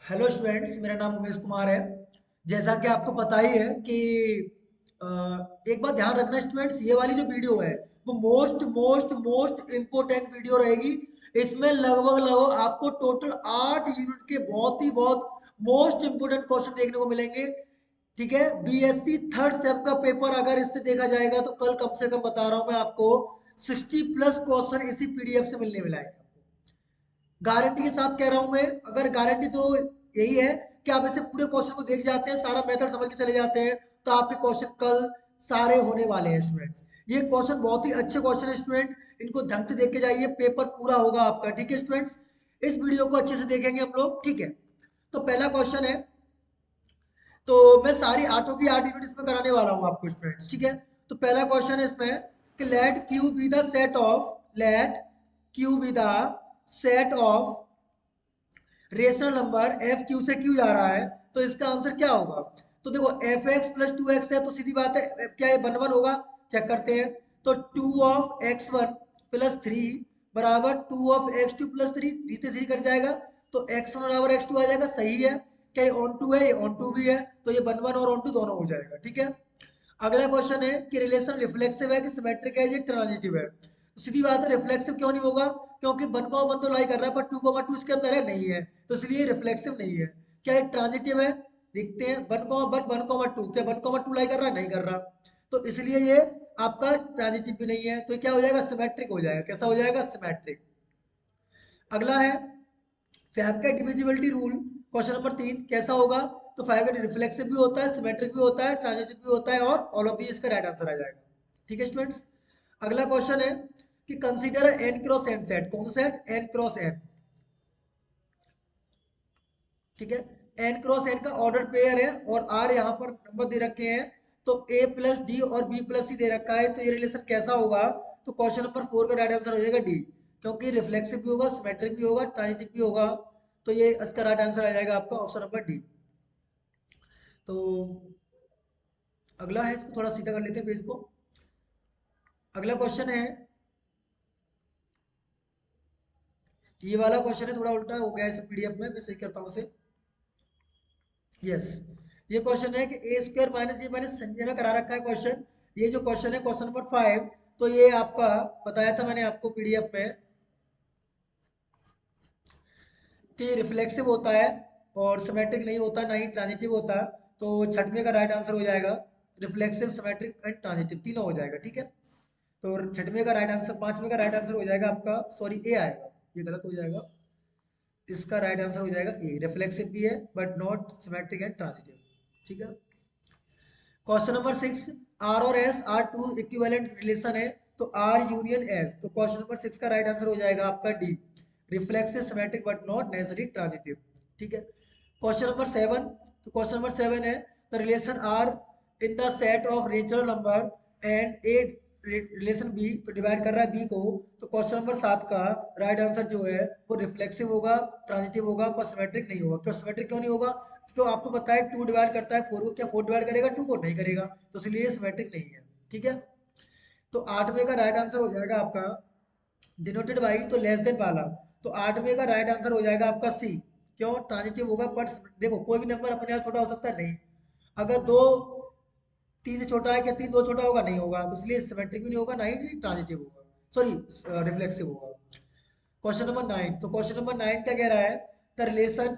Hello students, मेरा नाम उमेश कुमार है। जैसा कि आपको पता ही है कि अ, एक बात ध्यान रखना स्टूडेंट्स, ये वाली जो वीडियो है वो most most most important video रहेगी। इसमें लगभग लगभग आपको टोटल 8 यूनिट के बहुत मोस्ट इम्पोर्टेंट क्वेश्चन देखने को मिलेंगे। ठीक है, बीएससी थर्ड सेम का पेपर अगर इससे देखा जाएगा तो कल कम से कम बता रहा हूँ मैं आपको 60+ क्वेश्चन इसी पीडीएफ से मिलने मिला है। गारंटी के साथ कह रहा हूं मैं। अगर गारंटी तो यही है कि आप ऐसे पूरे क्वेश्चन को देख जाते हैं, सारा मेथड समझ के चले जाते हैं, तो आपके क्वेश्चन कल सारे होने वाले हैं स्टूडेंट्स। ये क्वेश्चन बहुत ही अच्छे क्वेश्चन है स्टूडेंट, इनको ढंग से देख के जाइए, पेपर पूरा होगा आपका। ठीक है स्टूडेंट्स, इस वीडियो को अच्छे से देखेंगे हम लोग। ठीक है, तो पहला क्वेश्चन है, तो मैं सारी आठों की 8 यूनिट इसमें कराने वाला हूँ आपको स्टूडेंट्स। ठीक है, तो पहला क्वेश्चन है इसमें कि let Q be the set of let Q be the set of rational number F Q से क्यू जा रहा है, तो इसका आंसर क्या होगा? तो देखो F x plus two x है, तो सीधी बात है क्या ये वन वन होगा? चेक करते हैं। तो two of x one plus three बराबर two of x two plus three, से थ्री कट जाएगा, तो एक्स वन बराबर एक्स टू आ जाएगा। सही है, क्या ये ऑन टू है? ये ऑन टू भी है, तो ये वन वन और ऑन टू दोनों हो जाएगा। ठीक है, अगला क्वेश्चन है कि रिलेशन रिफ्लेक्सिव है कि सिमेट्रिक है, ये ट्रांजिटिव है। तो सीधी बात है, रिफ्लेक्सिव क्यों नहीं होगा? क्योंकि वन को वन तो लाई कर रहा है, पर टू को टू इसके अंदर है नहीं है, तो इसलिए रिफ्लेक्सिव नहीं है। क्या ये ट्रांजिटिव है? देखते हैं, वन को वन, वन को टू, क्या वन को टू लाई कर रहा है? नहीं कर रहा, तो इसलिए ये आपका ट्रांजिटिव भी नहीं है। तो ये क्या हो जाएगा? सिमेट्रिक हो जाएगा। कैसा हो जाएगा? सिमेट्रिक। अगला है फैब का डिविजिबिलिटी रूल, क्वेश्चन नंबर 3 कैसा होगा? तो फैब का रिफ्लेक्सिव भी होता है, सिमेट्रिक भी होता है, ट्रांजिटिव भी होता है, और ऑल ऑफ दी इसका राइट आंसर आ जाएगा। ठीक है स्टूडेंट्स, अगला क्वेश्चन है कि consider N cross N set. कौन सा सेट? N cross N. ठीक है, एन क्रॉस एन का ऑर्डर पेयर है और आर यहाँ पर नंबर दे रखे हैं, तो ए प्लस डी और बी प्लस सी दे रखा है, तो ये रिलेशन कैसा होगा? तो क्वेश्चन नंबर 4 का राइट आंसर हो जाएगा डी, क्योंकि रिफ्लेक्सिव भी होगा, सिमेट्रिक भी होगा, ट्रांजिटिव भी होगा, तो ये इसका राइट आंसर आ जाएगा आपका ऑप्शन नंबर डी। तो अगला है, इसको थोड़ा सीधा कर लेते हैं पेज को। अगला क्वेश्चन है, ये वाला क्वेश्चन है थोड़ा उल्टा हो गया है पीडीएफ में, मैं सही करता हूँ उसे। यस, ये क्वेश्चन है कि ए स्क्वायर माइनस, ये मैंने संजय में करा रखा है क्वेश्चन। ये जो क्वेश्चन है क्वेश्चन नंबर 5, तो ये आपका बताया था मैंने आपको पीडीएफ में कि रिफ्लेक्सिव होता है और सिमेट्रिक नहीं होता, ना ही ट्रांजिटिव होता। तो छठवें का राइट आंसर हो जाएगा रिफ्लेक्सिव, सिमेट्रिक एंड ट्रांजिटिव तीनों हो जाएगा। ठीक है, तो छठवें का राइट आंसर, पांचवें का राइट आंसर हो जाएगा आपका, सॉरी ए आएगा, ये गलत हो जाएगा। इसका राइट आंसर हो जाएगा ए, रिफ्लेक्सिव भी है but not symmetric and transitive. ठीक है, क्वेश्चन नंबर 6, आर और S are two equivalent relation है, तो आर यूनियन एस, तो क्वेश्चन नंबर 6 का राइट आंसर हो जाएगा आपका D, reflexive symmetric but not necessary transitive. ठीक है, क्वेश्चन नंबर 7, तो क्वेश्चन नंबर 7 है the relation R in the set of natural number and a relation B, तो डिवाइड कर रहा है बी को, तो क्वेश्चन नंबर 7 का राइट आंसर जो है वो रिफ्लेक्सिव होगा, ट्रांजिटिव होगा, पर सिमेट्रिक नहीं होगा। क्यों सिमेट्रिक क्यों नहीं होगा? तो आपको पता है 2 डिवाइड करता है 4 को, क्या 4 डिवाइड करेगा 2 को? नहीं करेगा, तो इसलिए सिमेट्रिक नहीं है। ठीक है, तो आठवें का राइट आंसर हो जाएगा आपका डिनोटेड बाई, तो लेस देन वाला, तो आठवें का राइट आंसर हो जाएगा आपका सी। क्यों? ट्रांजिटिव होगा, बट देखो कोई भी नंबर अपने आप छोटा हो सकता है नहीं, अगर दो तीन से छोटा है, क्या तीन दो छोटा होगा? नहीं होगा, तो इसलिए सिमेट्रिक भी नहीं होगा, ना ही ट्रांजिटिव होगा, सॉरी रिफ्लेक्सिव होगा। क्वेश्चन नंबर 9, तो क्वेश्चन नंबर 9 क्या कह रहा है? The relation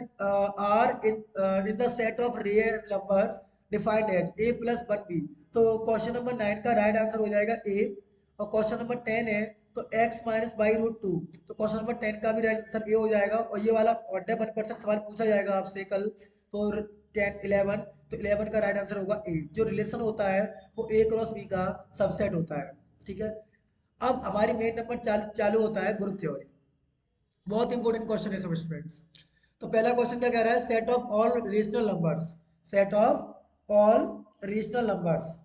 R in the set of real numbers defined as a plus one b, तो क्वेश्चन नंबर 9 का राइट आंसर हो जाएगा ए। और क्वेश्चन नंबर 10 है तो x minus by root two, तो क्वेश्चन नंबर 10 का भी राइट आंसर ए हो जाएगा। और ये वाला 1% सवाल पूछा जाएगा आपसे कल, तो 10 11, तो 11 का राइट आंसर होगा ए। जो रिलेशन होता है वो ए क्रॉस बी का सबसेट होता है। ठीक है, अब हमारी मेन नंबर चालू चालू होता है ग्रुप थ्योरी। बहुत इंपॉर्टेंट क्वेश्चन है सब स्टूडेंट्स। तो पहला क्वेश्चन क्या कह रहा है? Set of all rational numbers, set of all rational numbers,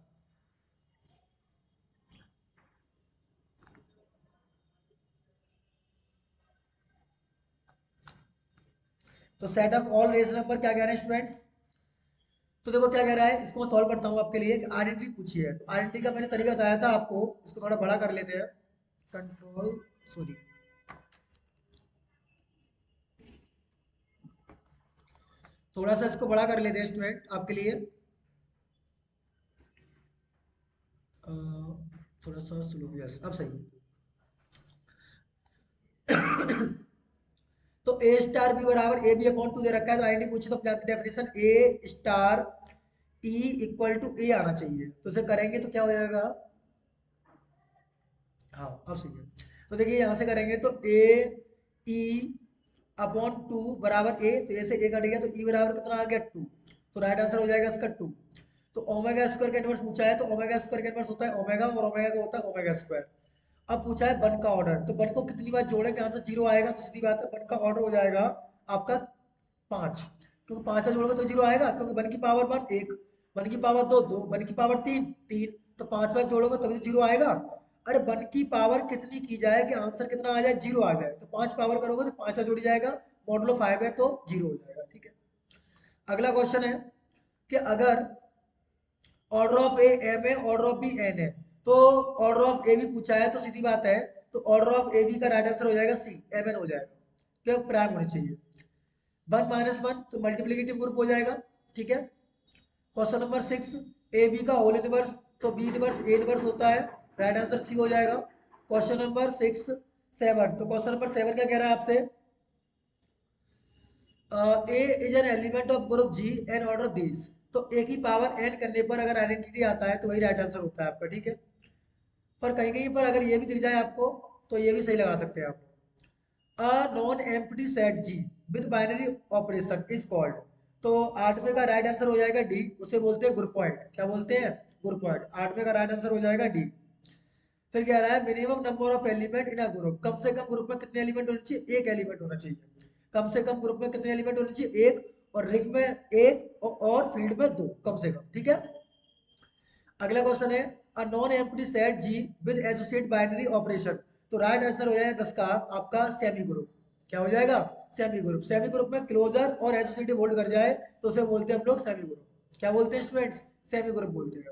तो set of all rational number क्या कह रहे हैं स्टूडेंट्स? तो देखो क्या कह रहा है, इसको मैं सॉल्व करता हूँ आपके लिए। आइडेंटिटी पूछी है, तो आइडेंटिटी का मैंने तरीका बताया था आपको, इसको थोड़ा बड़ा कर लेते हैं। कंट्रोल, सॉरी, थोड़ा सा इसको बड़ा कर लेते हैं स्टूडेंट आपके लिए। अ, थोड़ा सा स्लो, यस अब सही है। तो ए स्टार बी बराबर ए बी अपॉन टू दे रखा है, तो आईडेंटिटी पूछे तो अपने आपकी definition A star E equal to A आना चाहिए। तो इसे करेंगे तो क्या हो जाएगा, हाँ अब सही है। तो देखिए यहाँ से करेंगे तो ए ई अपॉन टू बराबर ए, तो ए से ए कट गया तो ई बराबर कितना आ गया 2। तो राइट आंसर हो जाएगा इसका 2। तो ओमेगा स्क्वायर का इनवर्स पूछा है, तो ओमेगा स्क्वायर का इनवर्स होता है ओमेगा, और ओमेगा का होता है ओमेगा स्क्वायर। अब पूछा है वन का ऑर्डर, तो वन को कितनी बार जोड़ेंगे आंसर जीरो आएगा, तो सीधी बात है वन का ऑर्डर हो जाएगा आपका 5, क्योंकि 5 जोड़ोगे तो जीरो आएगा, क्योंकि वन की पावर 1 1, वन की पावर 2 2, वन की पावर 3 3, तो 5 बार जोड़ोगे तभी तो जीरो आएगा। अरे वन की पावर कितनी की जाए कि आंसर कितना आ जाए, जीरो आ जाए, तो 5 पावर करोगे तो 5 बार जुड़ जाएगा, मॉडुलो 5 है तो जीरो हो जाएगा, ठीक है। अगला क्वेश्चन है कि अगर ऑर्डर ऑफ ए एम है, ऑर्डर ऑफ बी एन है, तो ऑर्डर ऑफ ए भी पूछा है, तो सीधी बात है तो ऑर्डर ऑफ ए बी का राइट आंसर हो जाएगा सी, एम एन हो जाएगा, क्योंकि प्राइम होनी चाहिए। 1 - 1 तो मल्टीप्लिकेटिव ग्रुप हो जाएगा, ठीक है। क्वेश्चन नंबर 6, ए बी का होल इनवर्स, तो बी इनवर्स ए इनवर्स होता है, राइट आंसर सी हो जाएगा। क्वेश्चन नंबर 6 7, तो क्वेश्चन नंबर 7 क्या कह रहा है आपसे, A is an element of group G and order this, तो ए की पावर एन करने पर अगर आइडेंटिटी आता है तो वही राइट आंसर होता है आपका, ठीक है। पर कहीं कहीं पर अगर ये भी दिख जाए आपको तो ये भी सही लगा सकते हैं आप। A non empty set G with binary operation is called, तो आठवें का राइट आंसर हो जाएगा डी, उसे बोलते हैं ग्रुप पॉइंट, क्या बोलते हैं, ग्रुप पॉइंट, आठवें का राइट आंसर हो जाएगा डी। फिर कह रहा है minimum number of element in a group, कम से कम ग्रुप में कितने एलिमेंट होने चाहिए, एक एलिमेंट होना चाहिए। कम से कम ग्रुप में कितने एलिमेंट होने चाहिए, एक, और रिंग में एक, और फील्ड में दो कम से कम, ठीक है। अगला क्वेश्चन है a non empty set G with associate binary operation, तो राइट आंसर हो जाएगा 10 का आपका सेमी ग्रुप, क्या हो जाएगा, सेमी ग्रुप। सेमी ग्रुप में क्लोजर और एसोसिएटिव होल्ड कर जाए तो उसे बोलते हैं हम लोग सेमी ग्रुप, क्या बोलते हैं स्टूडेंट्स, सेमी ग्रुप बोलते हैं।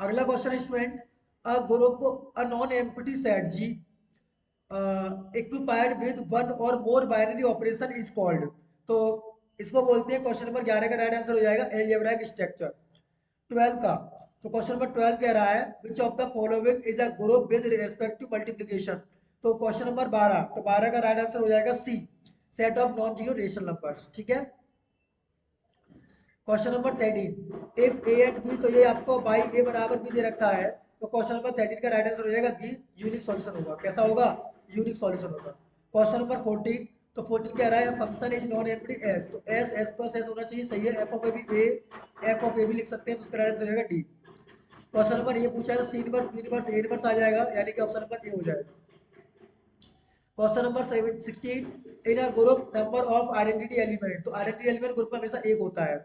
अगला क्वेश्चन है student a group a non empty set G equipped with one or more binary operation is called, तो इसको बोलते हैं, क्वेश्चन नंबर 11 का राइट आंसर हो जाएगा एलजेब्राइक स्ट्रक्चर। 12 का, तो क्वेश्चन नंबर 12 कह रहा है which of the following is a group with respect to multiplication, तो क्वेश्चन नंबर 12, तो 12 का राइट आंसर हो जाएगा C, set of non zero rational numbers, ठीक है। Question number 13, if A and B, तो ये आपको बाई ए बराबर बी दे रखा है, तो क्वेश्चन नंबर 13 का राइट आंसर हो जाएगा बी, यूनिक सॉल्यूशन होगा, कैसा होगा, यूनिक सॉल्यूशन होगा। क्वेश्चन नंबर 14, तो 14 कह रहा है function is non empty S, तो एस एस प्लस एस होना चाहिए, सही है, एफ ऑफ ए भी ए, एफ ऑफ ए भी लिख सकते हैं, तो उसका राइट आंसर हो जाएगा डी। क्वेश्चन नंबर ये पूछा है तो C inverse B inverse A inverse आ जाएगा, यानी कि ऑप्शन नंबर ए हो जाएगा। Question number 16, in a group number of identity element, तो आइडेंटिटी एलिमेंट ग्रुप में हमेशा एक होता है,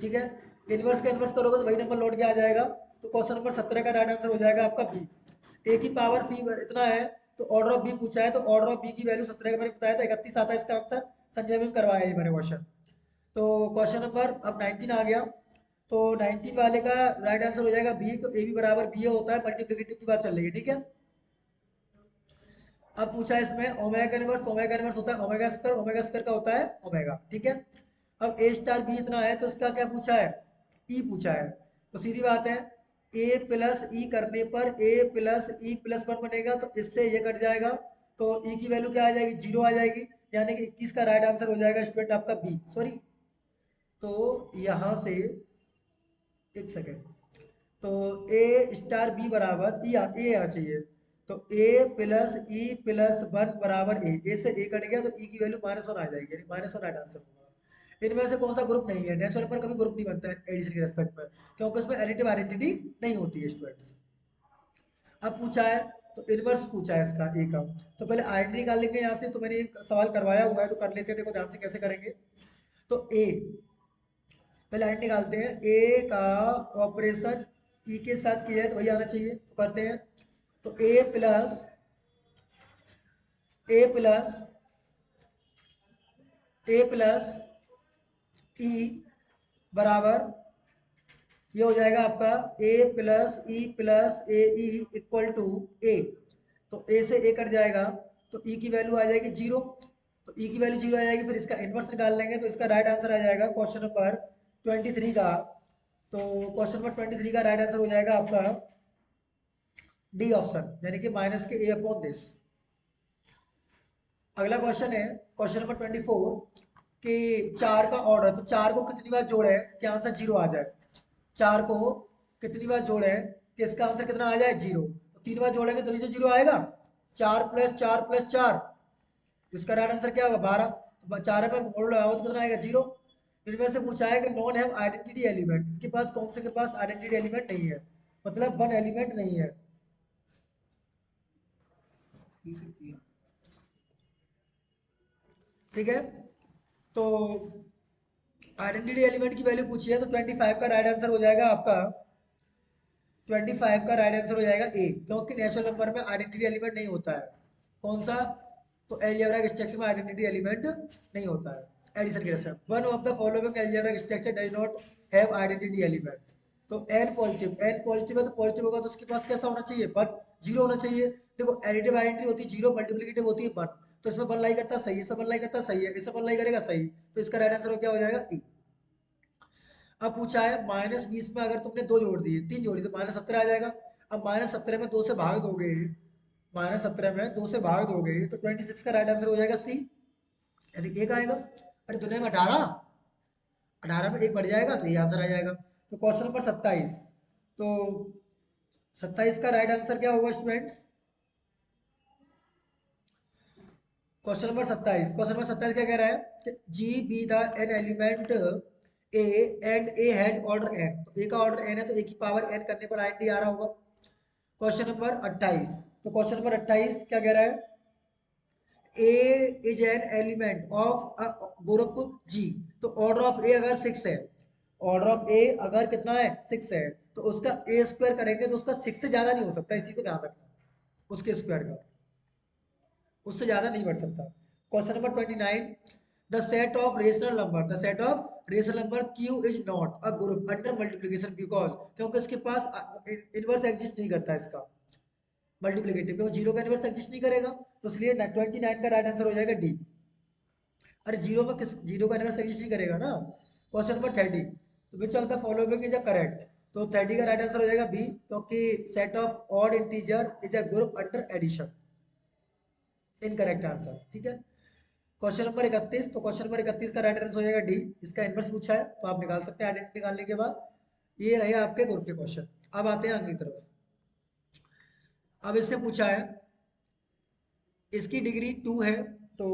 ठीक है। इनवर्स का इनवर्स करोगे तो वही नंबर लौट के आ जाएगा, तो क्वेश्चन नंबर 17 का राइट आंसर हो जाएगा आपका बी। ए की पावर फी इतना है, तो ऑर्डर ऑफ बी पूछा है, तो ऑर्डर ऑफ बी की वैल्यू 17 का मैंने बताया था 31 आता है इसका आंसर, संजय में करवाया है मैंने क्वेश्चन। तो क्वेश्चन नंबर अब 19 आ गया, तो 19 वाले का राइट आंसर हो जाएगा बी, तो ए बी बराबर बी होता है, मल्टीप्लिकेटिव की बात चल रही है, ठीक है। अब पूछा है इसमें ओमेगा का इनवर्स, तो ओमेगा का इनवर्स होता है ओमेगा स्क्वायर का होता है ओमेगा, ठीक है। अब ए स्टार बी इतना है, तो इसका क्या पूछा है, ई पूछा है, तो सीधी बात है ए प्लस ई करने पर ए प्लस ई प्लस वन बनेगा, तो इससे ये कट जाएगा, तो ई की वैल्यू क्या आ जाएगी, जीरो आ जाएगी, यानी कि 21 का राइट आंसर हो जाएगा स्टूडेंट आपका बी, सॉरी, तो यहाँ से एक सेकेंड, तो ए स्टार बी बराबर ई ए आना चाहिए, तो ए प्लस ई प्लस वन बराबर ए से ए कट गया, तो ई की वैल्यू -1 आ जाएगी, यानी -1 राइट आंसर होगा। इनमें से कौन सा ग्रुप नहीं है, नेचुरल नंबर कभी ग्रुप नहीं बनता है एडिशन के रेस्पेक्ट में, क्योंकि उसमें एडिटिव आइडेंटिटी नहीं होती है स्टूडेंट्स। अब पूछा है तो इनवर्स पूछा है इसका ए का, तो पहले आइडेंटिटी निकाल लेंगे यहाँ से, तो मैंने एक सवाल करवाया हुआ है तो कर लेते हैं, देखो ध्यान से कैसे करेंगे। तो ए पहले आइडेंटिटी निकालते हैं, ए का ऑपरेशन ई के साथ किया है तो वही आना चाहिए, तो करते हैं, तो ए प्लस ए प्लस ई बराबर ये हो जाएगा आपका A plus E plus A E equal to A, तो ए से ए कट जाएगा, तो ई की वैल्यू आ जाएगी जीरो, तो ई की वैल्यू 0 आ जाएगी, फिर इसका इनवर्स निकाल लेंगे तो इसका राइट आंसर आ जाएगा क्वेश्चन नंबर 23 का। तो क्वेश्चन नंबर 23 का राइट आंसर हो जाएगा आपका डी ऑप्शन, यानी कि माइनस के ए अपॉन दिस। अगला क्वेश्चन है क्वेश्चन नंबर 24 कि 4 का ऑर्डर, तो 4 को कितनी बार जोड़े कि आंसर 0 आ जाए। 4 को कितनी बार जोड़े कि इसका आंसर कितना आ जाए 0। तो 3 बार जोड़ेंगे तो नीचे 0 आएगा। 4 प्लस 4 प्लस 4, इसका राइट आंसर क्या होगा 12। तो 4 में मोड़ लगाओ तो कितना आएगा 0। इनमें से पूछा है कि नॉन हैव आइडेंटिटी एलिमेंट, इनके पास कौन से के पास आइडेंटिटी एलिमेंट नहीं है, मतलब वन एलिमेंट नहीं है। ठीक है, तो आइडेंटिटी एलिमेंट की वैल्यू पूछी है तो 25 का राइट आंसर हो जाएगा आपका, 25 का राइट आंसर हो जाएगा ए, क्योंकि नेचुरल नंबर में आइडेंटिटी एलिमेंट नहीं होता है। कौन सा, तो अलजेब्रिक स्ट्रक्चर में आइडेंटिटी एलिमेंट नहीं होता है। एडिशन के ratio, one of the following algebraic structure does not have identity element. तो एन पॉजिटिव, एन पॉजिटिव है तो पॉजिटिव होगा तो उसके पास कैसा होना चाहिए, वन, जीरो होना चाहिए। देखो एडिटिव आइडेंटिटी होती है जीरो, मल्टीप्लिकेटिव होती है वन। तो इसमें वन लाई करता है सही है, इसमें वन लाई करता है सही है, इसमें वन लाई करेगा सही। तो इसका राइट आंसर क्या हो जाएगा ई। अब पूछा है -20 में अगर तुमने दो जोड़ दिए, तीन जोड़ी तो -17 आ जाएगा। अब -17 में दो से भाग दोगे, -17 में दो से भाग दोगे तो 26 का राइट आंसर हो जाएगा सी, यानी एक आएगा। अरे दुनिया में 18, 18 में एक बढ़ जाएगा तो ये आंसर आ जाएगा। तो क्वेश्चन नंबर 27, तो 27 का राइट आंसर क्या होगा स्टूडेंट्स। क्वेश्चन नंबर 27 क्या कह रहा है, G be the an element a and a has order n. तो ए का ऑर्डर एन है तो ए की पावर एन करने पर आईडी आ रहा होगा। क्वेश्चन नंबर 28, तो क्वेश्चन नंबर 28 क्या कह रहा है, A is an element of group G. तो ऑर्डर ऑफ ए अगर 6 है, ऑर्डर ऑफ ए अगर कितना है 6 है, तो उसका ए स्क्वायर करेंगे तो उसका 6 से ज्यादा नहीं हो सकता, इसी को ध्यान रखना, उसके स्क्वायर का उससे ज्यादा नहीं बढ़ सकता। Question number 29, the set of rational number, the set of rational number Q is not a group under multiplication because, क्योंकि इसके पास इनवर्स एग्जिस्ट नहीं करता है इसका मल्टीप्लिकेटिव, क्योंकि जीरो का इनवर्स एग्जिस्ट नहीं करेगा, तो इसलिए 29 का राइट आंसर हो जाएगा डी। अरे जीरो में किस, जीरो का इनवर्स एग्जिस्ट नहीं करेगा ना। क्वेश्चन नंबर 30, तो which of the following is a correct. तो 30 का राइट आंसर हो जाएगा बी, क्योंकि set of odd integer is a group under addition. Incorrect answer, ठीक है। क्वेश्चन नंबर 31, तो क्वेश्चन नंबर 31 का राइट आंसर हो जाएगा डी, इसका इनवर्स पूछा है तो आप निकाल सकते हैं आइडेंटिटी निकालने के बाद। ये रहे आपके ग्रुप के क्वेश्चन। अब आते हैं अगली तरफ। अब इससे पूछा है, इसकी डिग्री 2 है, तो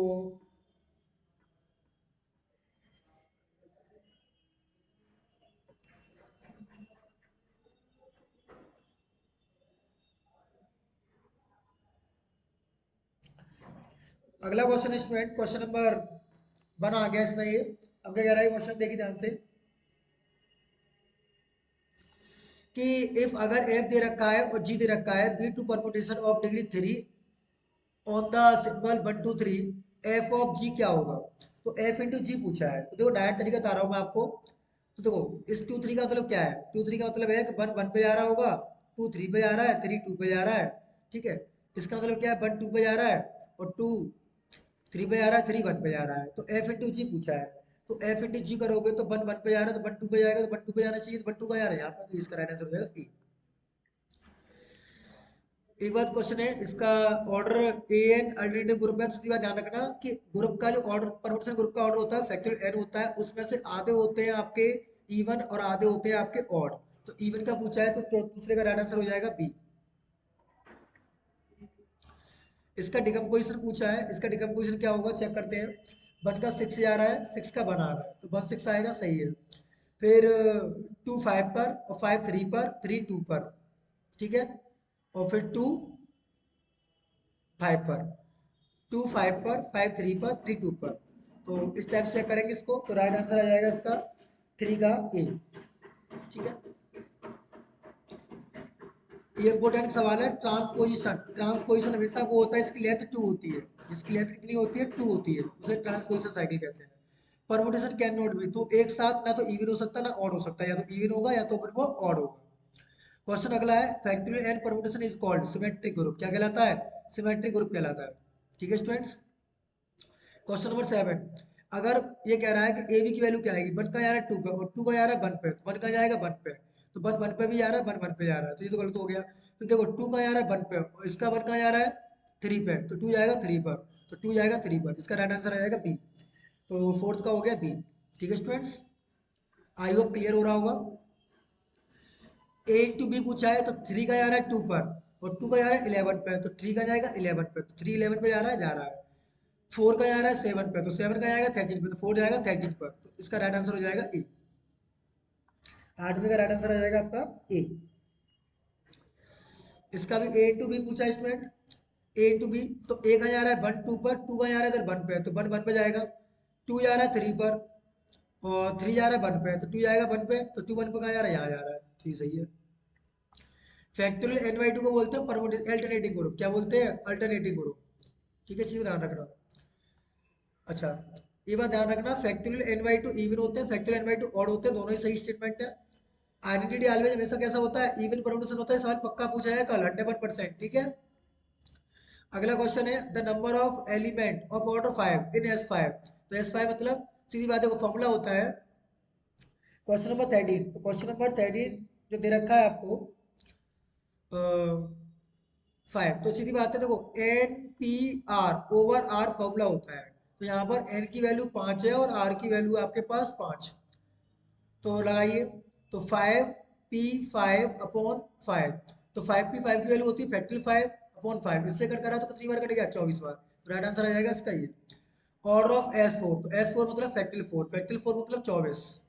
अगला क्वेश्चन स्टूडेंट, क्वेश्चन नंबर 1 आ गया इसमें ये। अब क्या कह रहा है क्वेश्चन, देखिए ध्यान से कि इफ अगर एफ दे रखा है और जी दे रखा है, B two permutation of degree 3 on the symbol 1 2 3, F of G क्या होगा। तो एफ इंटू जी पूछा है, तो देखो डायरेक्ट तरीका बता रहा हूँ मैं आपको। तो देखो इस 2 3 का मतलब क्या है, 2 3 का मतलब है कि 1 1 पे जा रहा होगा, 2 3 पे जा रहा है, 3 2 पे जा रहा है। ठीक है, इसका मतलब क्या है, 1 2 पे जा रहा है और 2 3 पे जा रहा है, 3 1 पे जा रहा है। तो एफ इंटू जी पूछा है, तो एफ इंटू जी करोगे तो 1 1 पे जा रहा है तो 1 2 पे जाएगा, तो 1 2 पे जाना चाहिए तो 1 2 का जा रहा है यहाँ पर, तो इसका राइट आंसर हो जाएगा ए। एक बात क्वेश्चन है इसका, order A an alternative group है, तो सीधी बात ध्यान रखना कि ग्रुप का जो ऑर्डर, परमुटेशन ग्रुप का ऑर्डर होता है फैक्टोरियल एन होता है, उसमें से आधे होते हैं आपके इवन और आधे होते हैं आपके ऑड। तो इवन का पूछा है तो दूसरे का राइट आंसर हो जाएगा बी। इसका डिकम्पोजिशन पूछा है, इसका डिकम्पोजिशन क्या होगा चेक करते हैं। 1 का 6 जा रहा है, 6 का 1 आ रहा है, तो 1 6 आएगा, सही है। फिर 2 5 पर और 5 3 पर, 3 2 पर, ठीक है। और फिर 2 5 पर, 2 5 पर, 5 3 पर, 3 2 पर। तो इस टाइप से चेक करेंगे इसको, तो राइट आंसर आ जाएगा इसका 3 का ए। ठीक है, ये इंपॉर्टेंट सवाल है। ट्रांसपोजिशन, ट्रांसपोजिशन हमेशा वो होता है इसकी लेंथ 2 होती है, जिसकी लेंथ कितनी होती है 2 होती है, उसे ट्रांसपोजिशन साइकिल कहते हैं। परमुटेशन कैन नॉट बी, तो एक साथ ना तो इवन हो सकता ना ऑड हो सकता है, या तो इवन होगा या तो फिर वो ऑड होगा। क्वेश्चन अगला है, factorial and permutation is called symmetric group, क्या कहलाता है, सिमेट्रिक ग्रुप कहलाता है। ठीक है स्टूडेंट्स, क्वेश्चन नंबर 7, अगर ये कह रहा है कि ए बी की वैल्यू क्या आएगी, 1 का जा रहा है 2 पे और 2 का जा रहा है 1 पे, तो 1 का जाएगा 1 पे, तो 1 1 पे भी जा रहा है, 1 1 पे जा रहा है, तो ये तो गलत हो गया। तो देखो 2 का जा रहा है 1 पे और इसका 1 का जा रहा है 3 पे, तो 2 जाएगा 3 पर, तो 2 जाएगा 3 पर, इसका राइट आंसर आ जाएगा बी। तो फोर्थ का हो गया बी। ठीक है स्टूडेंट्स, आई होप क्लियर हो रहा होगा। ए इंटू बी पूछा है तो 3 का जा रहा है 2 पर और 2 का जा रहा है 11 पे, तो 3 का जाएगा 11 पे, तो 3 11 पे जा रहा है। 4 का जा रहा है 7 पे, तो 7 का जाएगा 13 पे, तो 4 जाएगा 13 पर, तो इसका राइट आंसर हो जाएगा ए। 8वीं का राइट आंसर आ जाएगा आपका ए। इसका भी ए इंटू बी पूछा है स्टूडेंट, ए इंटू बी, तो ए का जा रहा है 1 2 पर, 2 का जा रहा है इधर 1 पे, तो 1 1 पे जाएगा, 2 जा रहा है 3 पर और 3 जा रहा है 1 पे, तो 2 जाएगा 1 पे, तो 2 1 पे कहाँ जा रहा है, यहाँ जा रहा है, ठीक सही है। फैक्टोरियल एन बाई टू को बोलते हैं अल्टरनेटिंग ग्रुप, क्या बोलते हैं, अल्टरनेटिंग ग्रुप। ठीक है, इसी को ध्यान रखना। अच्छा, ये बात ध्यान रखना, factorial n by two even होते हैं, factorial n by two odd होते हैं, दोनों ही सही स्टेटमेंट है। आइडेंटिटी ऑलवेज हमेशा कैसा होता है, इवन परम्यूटेशन होता है, सवाल पक्का पूछा है कल 100%। ठीक है, अगला क्वेश्चन है the number of element of order 5 in S5, तो S5 मतलब सीधी बात है, वो फॉर्मूला होता है। क्वेश्चन नंबर 13, तो क्वेश्चन नंबर 13 जो दे रखा है आपको 5, तो सीधी बात है, देखो n P r over r formula होता है, तो यहाँ पर एन की वैल्यू 5 है और आर की वैल्यू आपके पास 5, तो लगाइए, तो 5p5/5, तो 5p5 की वैल्यू होती है फैक्टोरियल 5/5, इससे कट करा तो कितनी बार कटेगा, 24 बार, तो राइट आंसर आ जाएगा इसका ये। ऑर्डर ऑफ S4, तो S4 मतलब फैक्टोरियल 4, फैक्टोरियल 4 मतलब 24।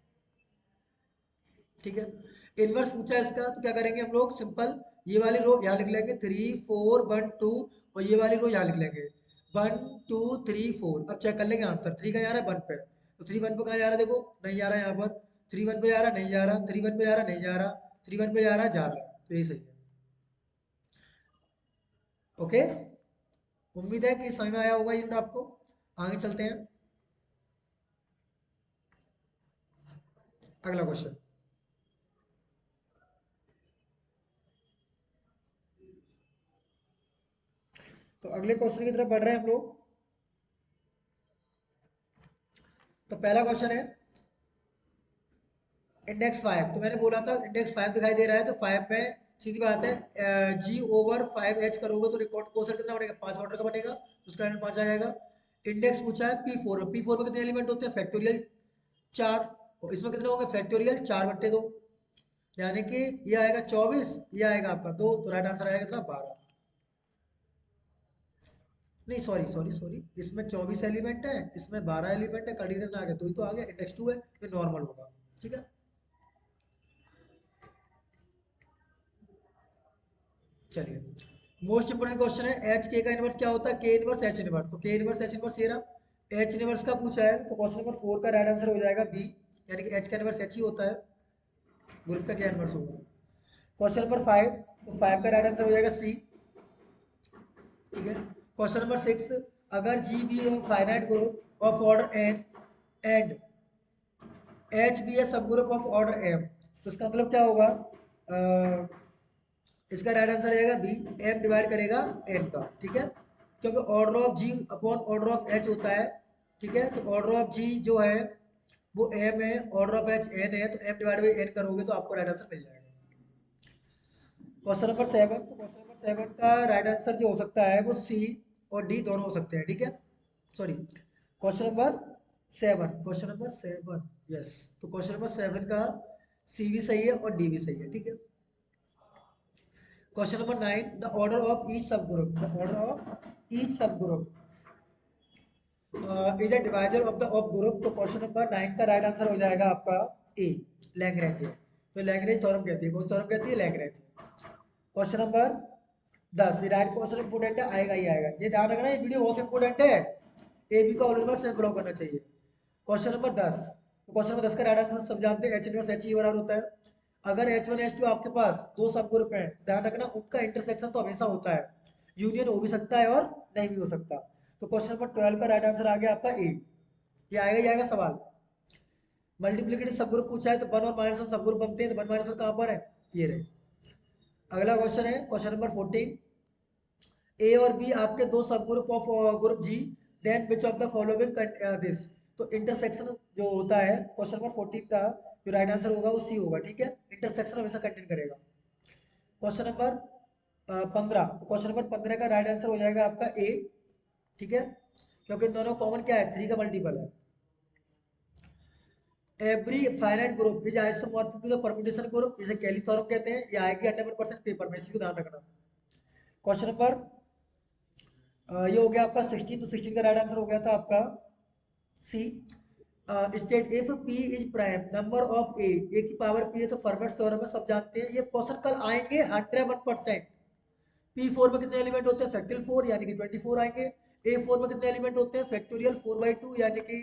ठीक है, इनवर्स पूछा है इसका, तो क्या करेंगे हम लोग, सिंपल ये वाली रो यहाँ लिख लेंगे 3 4 1 2 और ये वाली रो यहाँ लिख लेंगे 1 2 3 4। अब चेक कर लेंगे आंसर, 3 का जा रहा है 1 पे, तो 3 1 पे कहाँ जा रहा है, देखो नहीं जा रहा है यहाँ पर, 3 1 पे जा रहा है नहीं जा रहा, 3 1 पे जा रहा है नहीं जा रहा, 3 1 पे जा रहा है, तो यही सही है। ओके, उम्मीद है कि समझ में आया होगा यूनिट आपको। आगे चलते हैं, अगला क्वेश्चन। तो अगले क्वेश्चन की तरफ बढ़ रहे हैं हम लोग। तो पहला क्वेश्चन है इंडेक्स 5, तो मैंने बोला था इंडेक्स 5 दिखाई दे रहा है, तो 5 में सीधी बात है जी ओवर 5 एच करोगे तो रिकॉर्ड क्वोशेंट कितना बनेगा, 5 ऑर्डर का बनेगा, तो उसका आंसर 5 आ जाएगा। इंडेक्स पूछा है P4, P4 में कितने एलिमेंट होते हैं, फैक्टोरियल 4, और इसमें कितने होंगे, फैक्टोरियल 4/2, यानी कि ये आएगा 24, ये आएगा आपका 2, तो राइट आंसर आएगा कितना, 12। नहीं सॉरी सॉरी सॉरी, इसमें 24 एलिमेंट है, इसमें 12 एलिमेंट है, कंडीशन आ गया, 2 ही तो आ गया, इंडेक्स 2 है, ये नॉर्मल होगा। ठीक है, चलिए मोस्ट इंपोर्टेंट क्वेश्चन है, एच के का इनवर्स क्या होता है, के इनवर्स एच इनवर्स, तो के इनवर्स एच इनवर्स ये रहा, एच इनवर्स का पूछा है, तो क्वेश्चन नंबर 4 का राइट आंसर हो जाएगा बी, यानी कि एच का इनवर्स एच ही होता है, ग्रुप का क्या इनवर्स होगा। क्वेश्चन नंबर 5, तो 5 का राइट आंसर हो जाएगा सी। ठीक है, क्वेश्चन नंबर 6, अगर G be finite group of order N and H be a subgroup of order M, तो इसका मतलब क्या होगा, इसका राइट आंसर रहेगा बी, एम डिवाइड करेगा एन का। ठीक है, क्योंकि order of G upon order of H होता है। ठीक है, तो ऑर्डर ऑफ जी जो है वो एम है, ऑर्डर ऑफ एच एन है, तो एम डिवाइड बाई एन करोगे तो आपको राइट आंसर मिल जाएगा। क्वेश्चन नंबर 7, तो क्वेश्चन नंबर 7 का राइट आंसर जो हो सकता है वो सी और डी दोनों हो सकते हैं। ठीक है, sorry, question number 7, question number 7, yes, तो क्वेश्चन नंबर 7 का सी भी सही है और डी भी सही है। ठीक है, question number 9, the order of each subgroup, the order of each subgroup is a divisor of the of group, तो क्वेश्चन नंबर 9 का राइट आंसर हो जाएगा आपका ए, लैग्रेंज है, तो लैग्रेंज थ्योरम कहती है, कौन सी थ्योरम कहती है, लैग्रेंज। क्वेश्चन नंबर 10, ये राइट क्वेश्चन इंपोर्टेंट है, आएगा ही आएगा, ये ध्यान रखना, ये वीडियो बहुत इंपोर्टेंट है, ए बी का ऑल ओवर से ब्लॉक करना चाहिए। क्वेश्चन नंबर 10, तो क्वेश्चन नंबर 10 का राइट आंसर सब जानते हैं, एच इनवर्स एच ई बराबर होता है। अगर H1 H2 आपके पास दो सब ग्रुप हैं, ध्यान रखना उनका इंटरसेक्शन तो हमेशा होता है, यूनियन हो भी सकता है और नहीं भी हो सकता। तो क्वेश्चन नंबर 12 का राइट आंसर आ गया आपका ए, ये आएगा ही आएगा सवाल। मल्टीप्लिकेटिव सब ग्रुप पूछा है, तो 1 और -1 सब ग्रुप बनते हैं, तो 1 -1 कहाँ पर है, ये रहे। अगला क्वेश्चन है क्वेश्चन नंबर 14, ए और बी आपके दो subgroup of group G then which of the following this, तो इंटरसेक्शन जो होता है क्वेश्चन नंबर 14 का जो राइट आंसर होगा वो सी होगा, ठीक है। इंटरसेक्शन हमेशा कंटेन करेगा। क्वेश्चन नंबर 15, क्वेश्चन नंबर 15 का राइट आंसर हो जाएगा आपका ए, ठीक है, क्योंकि इन दोनों कॉमन क्या है, 3 का मल्टीपल है। Every finite group is isomorphic to the permutation group, इसे कैली थ्योरम कहते हैं। ये आएगी 100% पेपर में, इसको ध्यान रखना। क्वेश्चन नंबर ये हो गया आपका 16, तो 16 का राइट आंसर हो गया था आपका C. State if P is prime number of A की पावर पी है तो फॉरवर्ड थ्योरम है, सब जानते हैं। ये क्वेश्चन कल आएंगे 101%। पी फोर में कितने एलिमेंट होते हैं, फैक्टोरियल 4 यानी कि 24 आएंगे। ए फोर में कितने एलिमेंट होते हैं, फैक्टोरियल 4/2 यानी कि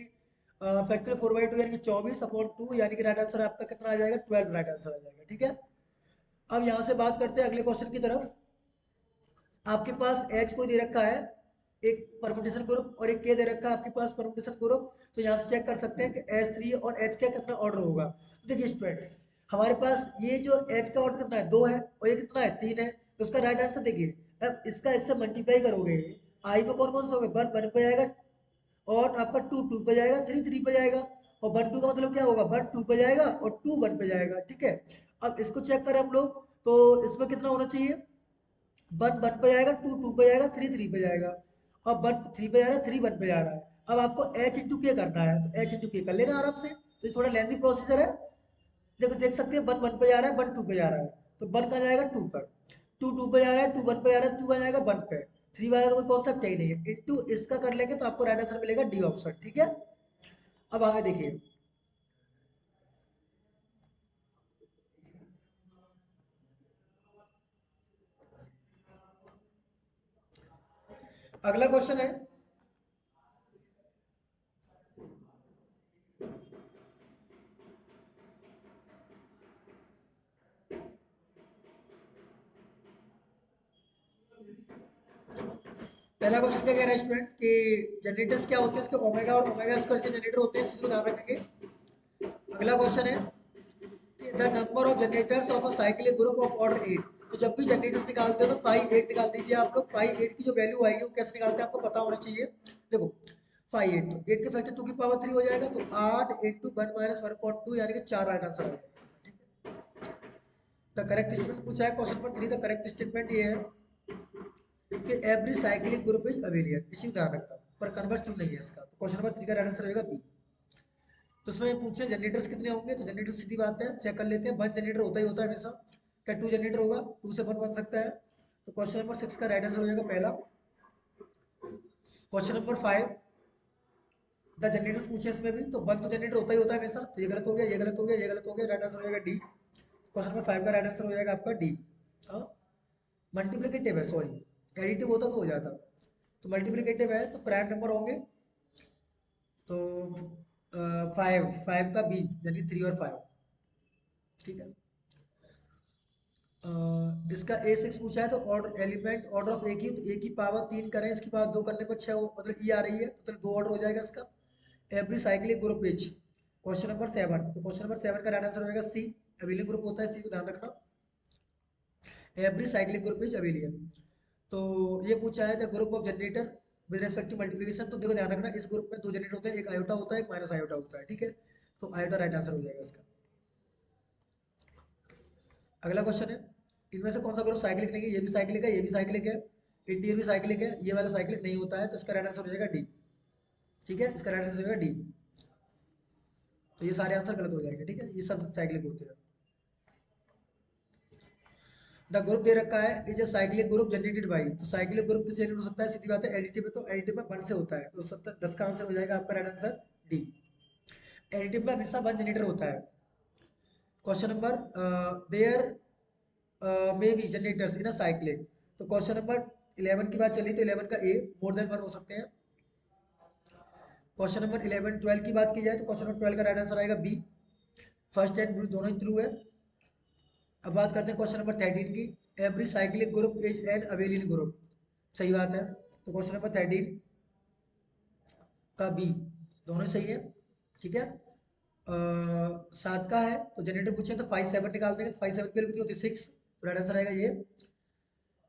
फैक्टोरियल 4/2 यानी कि 24/2, यानी कि राइट आंसर आपका कितना आ जाएगा, 12 राइट आंसर आ जाएगा, ठीक है। अब यहाँ से बात करते हैं अगले क्वेश्चन की तरफ। आपके पास एच को दे रखा है एक परमुटेशन ग्रुप और एक के दे रखा है आपके पास परमुटेशन ग्रुप, तो यहाँ से चेक कर सकते हैं कि H3 और H का कितना ऑर्डर होगा। तो देखिए स्टूडेंट्स, हमारे पास ये जो H का ऑर्डर कितना है, 2 है, और ये कितना है, 3 है, तो उसका राइट आंसर देखिए। अब इसका इससे मल्टीप्लाई करोगे, आई में कौन कौन सा होगा, 1 1 पे जाएगा, और आपका 2 2 पे जाएगा, 3 3 पे जाएगा, और 1 2 का मतलब क्या होगा, 1 2 पे जाएगा और 2 1 पे जाएगा, ठीक है। अब इसको चेक करें हम लोग, तो इसमें कितना होना चाहिए, 1 1 पे जाएगा, 2 2 पे जाएगा, 3 3 पे जाएगा, और 1 3 पे जा रहा है, 3 1 पे जा रहा है। अब आपको h इंटू के करना है, तो h इंटू के कर लेना आराम से, तो ये थोड़ा लेंथी प्रोसीजर है। देखो देख सकते हैं 1 1 पे जा रहा है, 1 2 पे जा रहा है, तो 1 कहाँ जाएगा, 2 पर, 2 2 पे जा रहा है, 2 1 पे जा रहा है, 2 कहाँ जाएगा, 1 पे, 3 वाला तो कोई कॉन्सेप्ट ही नहीं है, इंटू इसका कर लेंगे तो आपको राइट आंसर मिलेगा डी ऑप्शन, ठीक है। अब आगे देखिए, अगला क्वेश्चन है, पहला क्वेश्चन क्या कह रहा है स्टूडेंट कि जनरेटर्स क्या होते हैं, इसके ओमेगा और ओमेगा स्क्वायर के जनरेटर होते हैं, इस चीज को ध्यान रखेंगे। अगला क्वेश्चन है the number of generators of a cyclic group of order 8, तो जब भी जनरेटर्स निकालते हो तो 5 8 निकाल दीजिए आप लोग। 5 8 की जो वैल्यू आएगी वो कैसे निकालते हैं आपको पता होना चाहिए। देखो 5 8, तो 8 के फैक्टर 2 की पावर 3 हो जाएगा, तो 8 इंटू 1 माइनस 1.2 यानी कि 4 राइट आंसर आ जाएगा, ठीक है। द करेक्ट स्टेटमेंट पूछा है question number 3, the correct statement ये है कि every cyclic group is abelian, इसी को ध्यान रखना, पर कन्वर्स ट्रू नहीं है इसका, तो क्वेश्चन नंबर 3 का राइट आंसर होगा बी। तो उसमें पूछे जनरेटर्स कितने होंगे, तो जनरेटर सीधी बात है, चेक कर लेते हैं, 1 जनरेटर होता ही होता है हमेशा, क्या 2 जनरेटर होगा, 2 से 1 बन सकता है, तो क्वेश्चन नंबर 6 का राइट आंसर हो जाएगा पहला। क्वेश्चन नंबर 5, द जनरेटर्स पूछे इसमें भी, तो 1 तो जनरेटर होता ही होता है हमेशा, तो ये गलत हो गया, ये गलत हो गया, ये गलत हो गया, राइट आंसर हो जाएगा डी। क्वेश्चन नंबर 5 का राइट आंसर हो जाएगा आपका डी। हाँ, मल्टीप्लिकेटिव है, सॉरी एडिटिव होता तो हो जाता, तो मल्टीप्लिकेटिव है तो प्राइम नंबर होंगे, तो 5 5 का बी यानी 3 और 5, ठीक है। इसका A6 पूछा है, तो order element order of A की, तो ए की पावर 3 करें, इसकी पावर 2 करने पर 6 मतलब ई आ रही है, तो 2 ऑर्डर हो जाएगा इसका। Every cyclic group is, question number 7, तो क्वेश्चन नंबर 7 का राइट आंसर होगा सी, एबिलियन ग्रुप होता है, सी को ध्यान रखना। Every cyclic group is abelian. तो ये पूछा है the group of generator with respect to multiplication, तो देखो ध्यान रखना इस ग्रुप में 2 जनरेटर होते हैं, एक आयोटा होता है, एक माइनस आयोटा होता है, ठीक है, तो आयोटा राइट आंसर हो जाएगा इसका। अगला क्वेश्चन है, इनमें से कौन सा ग्रुप साइक्लिक नहीं है, ये भी साइक्लिक है, ये भी साइक्लिक है, इंटीरियर भी साइक्लिक है, ये वाला साइक्लिक नहीं होता है, तो इसका राइट आंसर हो जाएगा डी, ठीक है, इसका राइट आंसर हो जाएगा डी। तो ये सारे आंसर गलत हो जाएंगे, ठीक है, ये सब साइक्लिक होते हैं। द ग्रुप दे रखा है is a cyclic group generated by, तो साइक्लिक ग्रुप किससे जनरेट हो सकता है, सीधी बात है एडिटिव में, तो एडिटिव में 1 से होता है, तो 10 का आंसर हो जाएगा आपका राइट आंसर डी। एडिटिव में हमेशा 1 जनरेटर होता है। Question number there may be generators in a cyclic, तो क्वेश्चन नंबर 11 की बात चली, तो 11 का ए मोर देन 1 हो सकते हैं। क्वेश्चन नंबर 11 12 की बात की जाए, तो क्वेश्चन नंबर 12 का राइट आंसर आएगा बी, फर्स्ट एंड दोनों ही ट्रू है। अब बात करते हैं क्वेश्चन नंबर 13 की, every cyclic group is an abelian group, सही बात है, तो क्वेश्चन नंबर 13 का बी, दोनों सही है, ठीक है। 7 का है, तो जनरेटर पूछे तो 5 7 निकाल देंगे, तो 5 7 की वैल्यू कितनी होती है 6, तो राइट आंसर आएगा ये।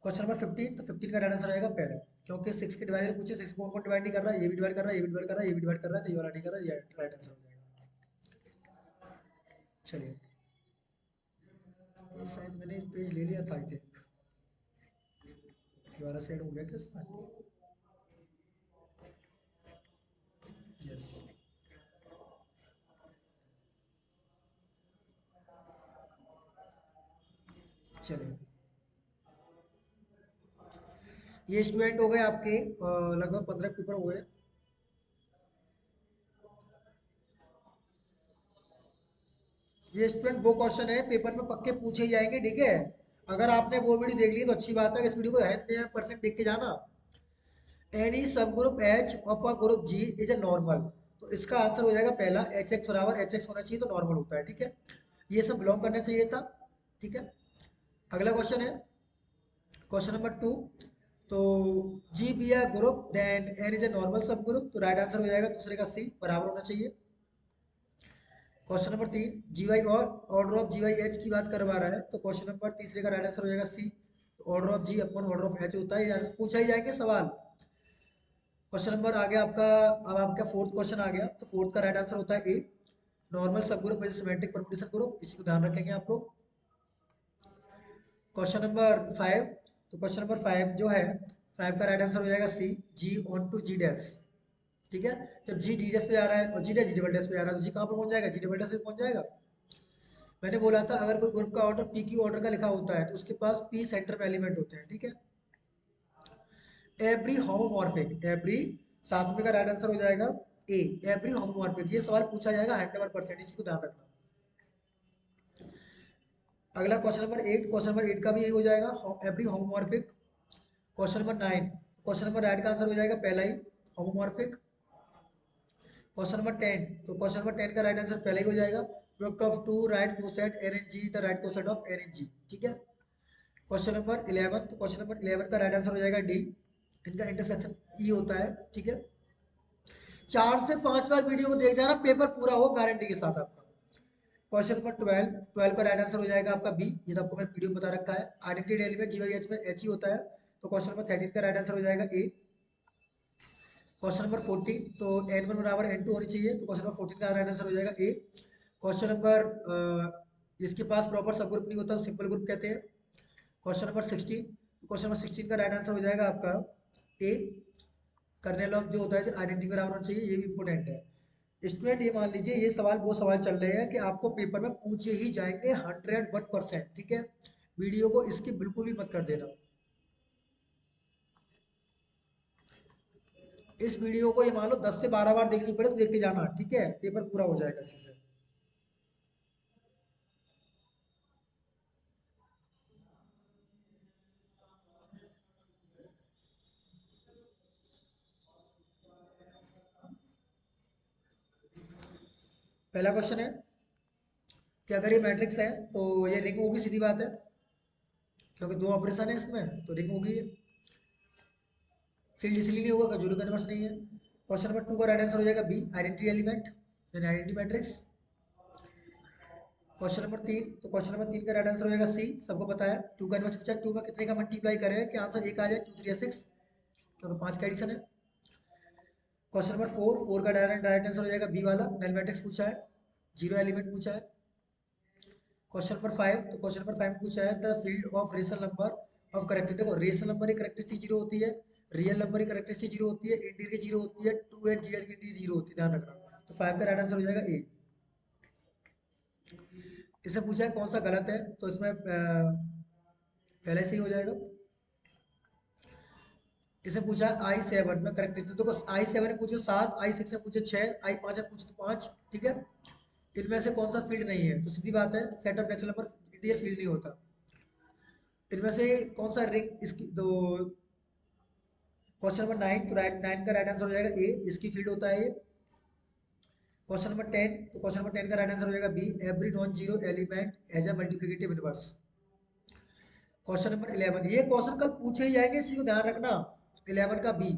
क्वेश्चन नंबर 15, तो 15 का राइट आंसर आएगा पहला, क्योंकि 6 के डिवाइड पूछे, 6 कौन कौन डिवाइड नहीं कर रहा है, ये भी डिवाइड कर रहा है, ये भी डिवाइड कर रहा है, ये भी डिवाइड कर रहा है, तो ये वाला नहीं कर रहा है, ये राइट आंसर हो जाएगा। चलिए, ये शायद मैंने पेज ले लिया था, आई थिंक दोबारा से ऐड हो गया क्या इसमें? यस। चलिए, ये स्टूडेंट हो गए आपके लगभग 15 पेपर हो गए। ये स्टूडेंट वो क्वेश्चन है पेपर में पक्के पूछे ही जाएंगे, ठीक है। अगर आपने वो वीडियो देख ली तो अच्छी बात है, इस वीडियो को 100% देख के जाना। Any subgroup H of a group G is a normal, तो इसका आंसर हो जाएगा पहला, एच एक्स बराबर एच एक्स होना चाहिए, तो नॉर्मल होता है, ठीक है। ये सब बिलोंग करना चाहिए था, ठीक है। अगला क्वेश्चन है क्वेश्चन नंबर 2। तो G be a group then N is a normal subgroup, तो राइट आंसर हो जाएगा दूसरे का सी, बराबर होना चाहिए। क्वेश्चन नंबर 3, जी वाई और order of G Y H की बात करवा रहा है, तो क्वेश्चन नंबर तीसरे का राइट आंसर हो जाएगा सी, तो order of G upon order of H होता है, यहाँ से पूछा ही जाएंगे सवाल। क्वेश्चन नंबर आ गया आपका, अब आपका फोर्थ क्वेश्चन आ गया, तो फोर्थ का राइट आंसर होता है ए, normal subgroup is symmetric permutation group, इसी को ध्यान रखेंगे आप लोग। क्वेश्चन नंबर 5, तो क्वेश्चन नंबर 5 जो है, 5 का राइट आंसर हो जाएगा सी, जी ऑन टू जी डैश, ठीक है। जब जी डी डैश पे जा रहा है और जी डैश जी डबल डैश पे जा रहा है, तो जी कहाँ पर पहुंच जाएगा, जी डबल डैश पे पहुंच जाएगा। मैंने बोला था अगर कोई ग्रुप का ऑर्डर पी क्यू ऑर्डर का लिखा होता है तो उसके पास पी सेंटर में एलिमेंट होते हैं, ठीक है। एवरी होमोमॉर्फिक, एवरी साथ में का राइट आंसर हो जाएगा ए, एवरी होमोमॉर्फिक, ये सवाल पूछा जाएगा 100%, इसको ध्यान रखना। अगला क्वेश्चन नंबर 8, क्वेश्चन नंबर 8 का भी यही हो जाएगा, every homomorphic. Question number 9, question number right का आंसर हो जाएगा पहला ही, होमोमॉर्फिक। क्वेश्चन नंबर 10, तो क्वेश्चन नंबर 10 का राइट आंसर पहले ही हो जाएगा, product of two right coset N N G the right coset of N N G, ठीक है। क्वेश्चन नंबर 11, तो क्वेश्चन नंबर 11 का राइट आंसर हो जाएगा डी, इनका इंटरसेक्शन ई होता है, ठीक है। 4 से 5 बार वीडियो को देख जाना, पेपर पूरा हो गारंटी के साथ आपका। क्वेश्चन नंबर 12, 12 का राइट आंसर हो जाएगा आपका बी, ये तो आपको मैंने पीडीएफ बता रखा है, identity element G Y H में एच ही होता है, तो क्वेश्चन नंबर 13 का राइट आंसर हो जाएगा ए। क्वेश्चन नंबर 14, तो एन वन बराबर एन टू होनी चाहिए, तो क्वेश्चन नंबर 14 का राइट आंसर हो जाएगा ए। क्वेश्चन नंबर इसके पास प्रॉपर सब ग्रुप नहीं होता, सिंपल ग्रुप कहते हैं। क्वेश्चन नंबर 16, क्वेश्चन नंबर 16 का राइट आंसर हो जाएगा आपका ए, कर्नेल ऑफ जो होता है आइडेंटिटी बराबर होना चाहिए, ये भी इंपॉर्टेंट है। स्टूडेंट ये मान लीजिए ये सवाल वो सवाल चल रहे हैं कि आपको पेपर में पूछे ही जाएंगे 101%, ठीक है। वीडियो को इसकी बिल्कुल भी मत कर देना, इस वीडियो को ये मान लो 10 से 12 बार देखनी पड़े तो देख के जाना, ठीक है, पेपर पूरा हो जाएगा इसी से। पहला क्वेश्चन है कि अगर ये मैट्रिक्स है तो ये रिंग होगी, सीधी बात है, क्योंकि दो ऑपरेशन है इसमें, तो रिंग होगी ये। फील्ड इसलिए नहीं होगा जरूरी कन्वर्स नहीं है। क्वेश्चन नंबर 2 का राइट आंसर हो जाएगा बी, आइडेंटिटी एलिमेंट यानी आइडेंटिटी मैट्रिक्स। क्वेश्चन नंबर 3, तो क्वेश्चन नंबर 3 का राइट आंसर हो जाएगा सी, सबको पता है। 2 का इनवर्स पूछा, 2 में कितने का मल्टीप्लाई करें कि आंसर एक आ जाए, 2 3 6, क्योंकि 5 का एडिशन है। क्वेश्चन नंबर 4, 4 का डायरेक्ट आंसर हो जाएगा बी वाला, नल मैट्रिक्स पूछा है, जीरो एलिमेंट पूछा है। क्वेश्चन नंबर 5, तो क्वेश्चन नंबर 5 पूछा है the field of rational number of character, देखो रेशनल नंबर की करेक्टरिस्टिक जीरो होती है, रियल नंबर की करेक्टरिस्टिक जीरो होती है, इंटीजर की जीरो होती है, 2 एंड जेड की इंटीजर जीरो होती है, ध्यान रखना। तो 5 का राइट आंसर हो जाएगा ए। इससे पूछा है कौन सा गलत है, तो इसमें पहले से ही हो जाएगा। इसे पूछा है i7 में करेक्टरिस्टिक, देखो i7 में पूछे 7, i6 में पूछे 6, i5 में पूछे तो 5, ठीक है। इनमें से कौन सा फील्ड नहीं है, तो सीधी बात है set of natural number integer field नहीं होता। इनमें से कौन सा रिंग इसकी, तो क्वेश्चन नंबर 9, तो राइट 9 का राइट आंसर हो जाएगा ए, इसकी फील्ड होता है ये। क्वेश्चन नंबर 10, तो क्वेश्चन नंबर 10 का राइट आंसर हो जाएगा B, every non zero element as a multiplicative inverse. Question number 11, ये क्वेश्चन कल पूछे ही जाएंगे, इसी को ध्यान रखना। 11 का बी,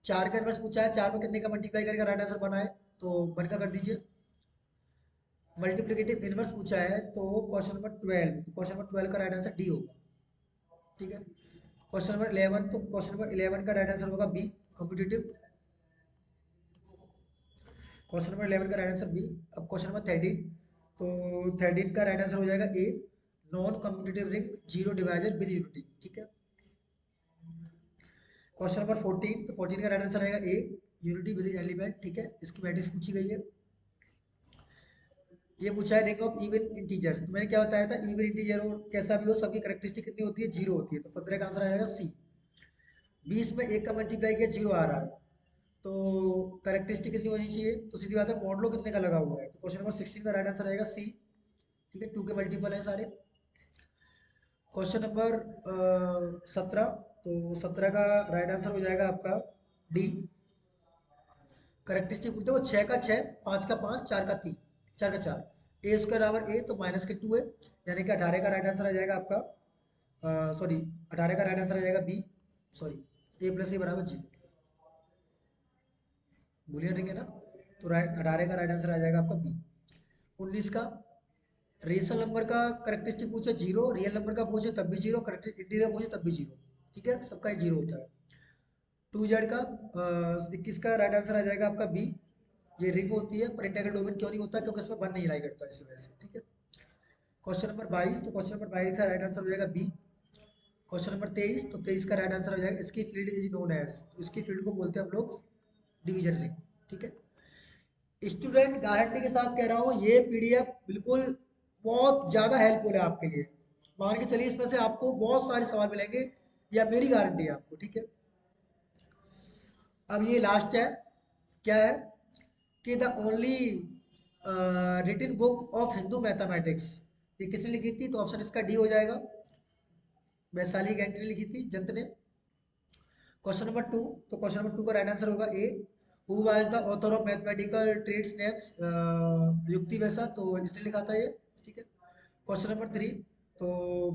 4 का इनवर्स पूछा है, 4 में कितने का मल्टीप्लाई करके राइट आंसर बना है, तो बनकर कर दीजिए। मल्टीप्लिकेटिव इनवर्स पूछा है, तो क्वेश्चन नंबर 12, तो क्वेश्चन नंबर 12 का राइट आंसर डी होगा, ठीक है। क्वेश्चन नंबर 11, तो क्वेश्चन नंबर 11 का राइट आंसर होगा बी, कॉम्पिटिटिव। क्वेश्चन नंबर 11 का राइट आंसर बी। अब क्वेश्चन नंबर 13, तो 13 का राइट आंसर हो जाएगा A, non commutative ring zero divisor with unity, ठीक है। क्वेश्चन नंबर 14, तो 14 का राइट आंसर आएगा ए, यूनिटी विद एलिमेंट, ठीक है। इसकी मैट्रिक्स पूछी गई है। ये पूछा है रिंग ऑफ इवन इंटीजर्स, तो मैंने क्या बताया था, इवन इंटीजर हो कैसा भी हो सबकी कैरेक्टरिस्टिक कितनी होती है, जीरो होती है, तो 15 का आंसर आएगा सी। 20 में एक का मल्टीप्लाई किया जीरो आ रहा है, तो कैरेक्टरिस्टिक कितनी होनी चाहिए, तो सीधी बात है मॉडलो कितने का लगा हुआ है, तो क्वेश्चन नंबर 16 का राइट आंसर आएगा सी, ठीक है। 2 के मल्टीपल है सारे। क्वेश्चन नंबर 17, तो 17 का राइट आंसर हो जाएगा आपका डी, करेक्टरिस्टिक पूछते हो 6 का 6, 5 का 5, 4 का 3, 4 का 4, ए स्क्वायर बराबर ए, तो माइनस के 2 है, यानी कि 18 का राइट आंसर आ जाएगा आपका, सॉरी 18 का राइट आंसर आ जाएगा बी, सॉरी ए प्लस ए बराबर जी, बुलियन रिंग है ना, तो राइट 18 का राइट आंसर आ जाएगा आपका बी। 19 का रेशनल नंबर का करेक्टरिस्टिक पूछे जीरो, रियल नंबर का पूछे तब भी जीरो, इंटीरियर पूछे तब भी जीरो, ठीक है, सबका ही जीरो होता है। 2z का 21 का राइट आंसर आ जाएगा आपका बी, ये रिंग होती है पर इंटीग्रल डोमेन क्यों नहीं होता, क्योंकि इसमें वन नहीं लाई करता इस वजह से, ठीक है। क्वेश्चन नंबर 22, तो क्वेश्चन नंबर 22 का राइट आंसर हो जाएगा बी। क्वेश्चन नंबर 23, तो 23 का राइट आंसर हो जाएगा इसकी फील्ड इज नोन एज, तो इसकी फील्ड को बोलते हैं हम लोग डिवीजन रिंग, ठीक है। स्टूडेंट गारंटी के साथ कह रहा हूँ ये पीडीएफ बिल्कुल बहुत ज़्यादा हेल्पफुल है आपके लिए। मान के चलिए इसमें से आपको बहुत सारे सवाल मिलेंगे, या मेरी गारंटी है आपको, ठीक है। अब ये लास्ट है, क्या है कि the only रिटिन book of Hindu mathematics, ये किसने लिखी थी, तो ऑप्शन इसका डी हो जाएगा, वैशाली गैंट ने लिखी थी, जंत ने। क्वेश्चन नंबर 2, तो क्वेश्चन नंबर 2 का राइट आंसर होगा A, who was the author of mathematical trades names, युक्ति वैसा, तो इसने लिखा था ये, ठीक है। क्वेश्चन नंबर 3, तो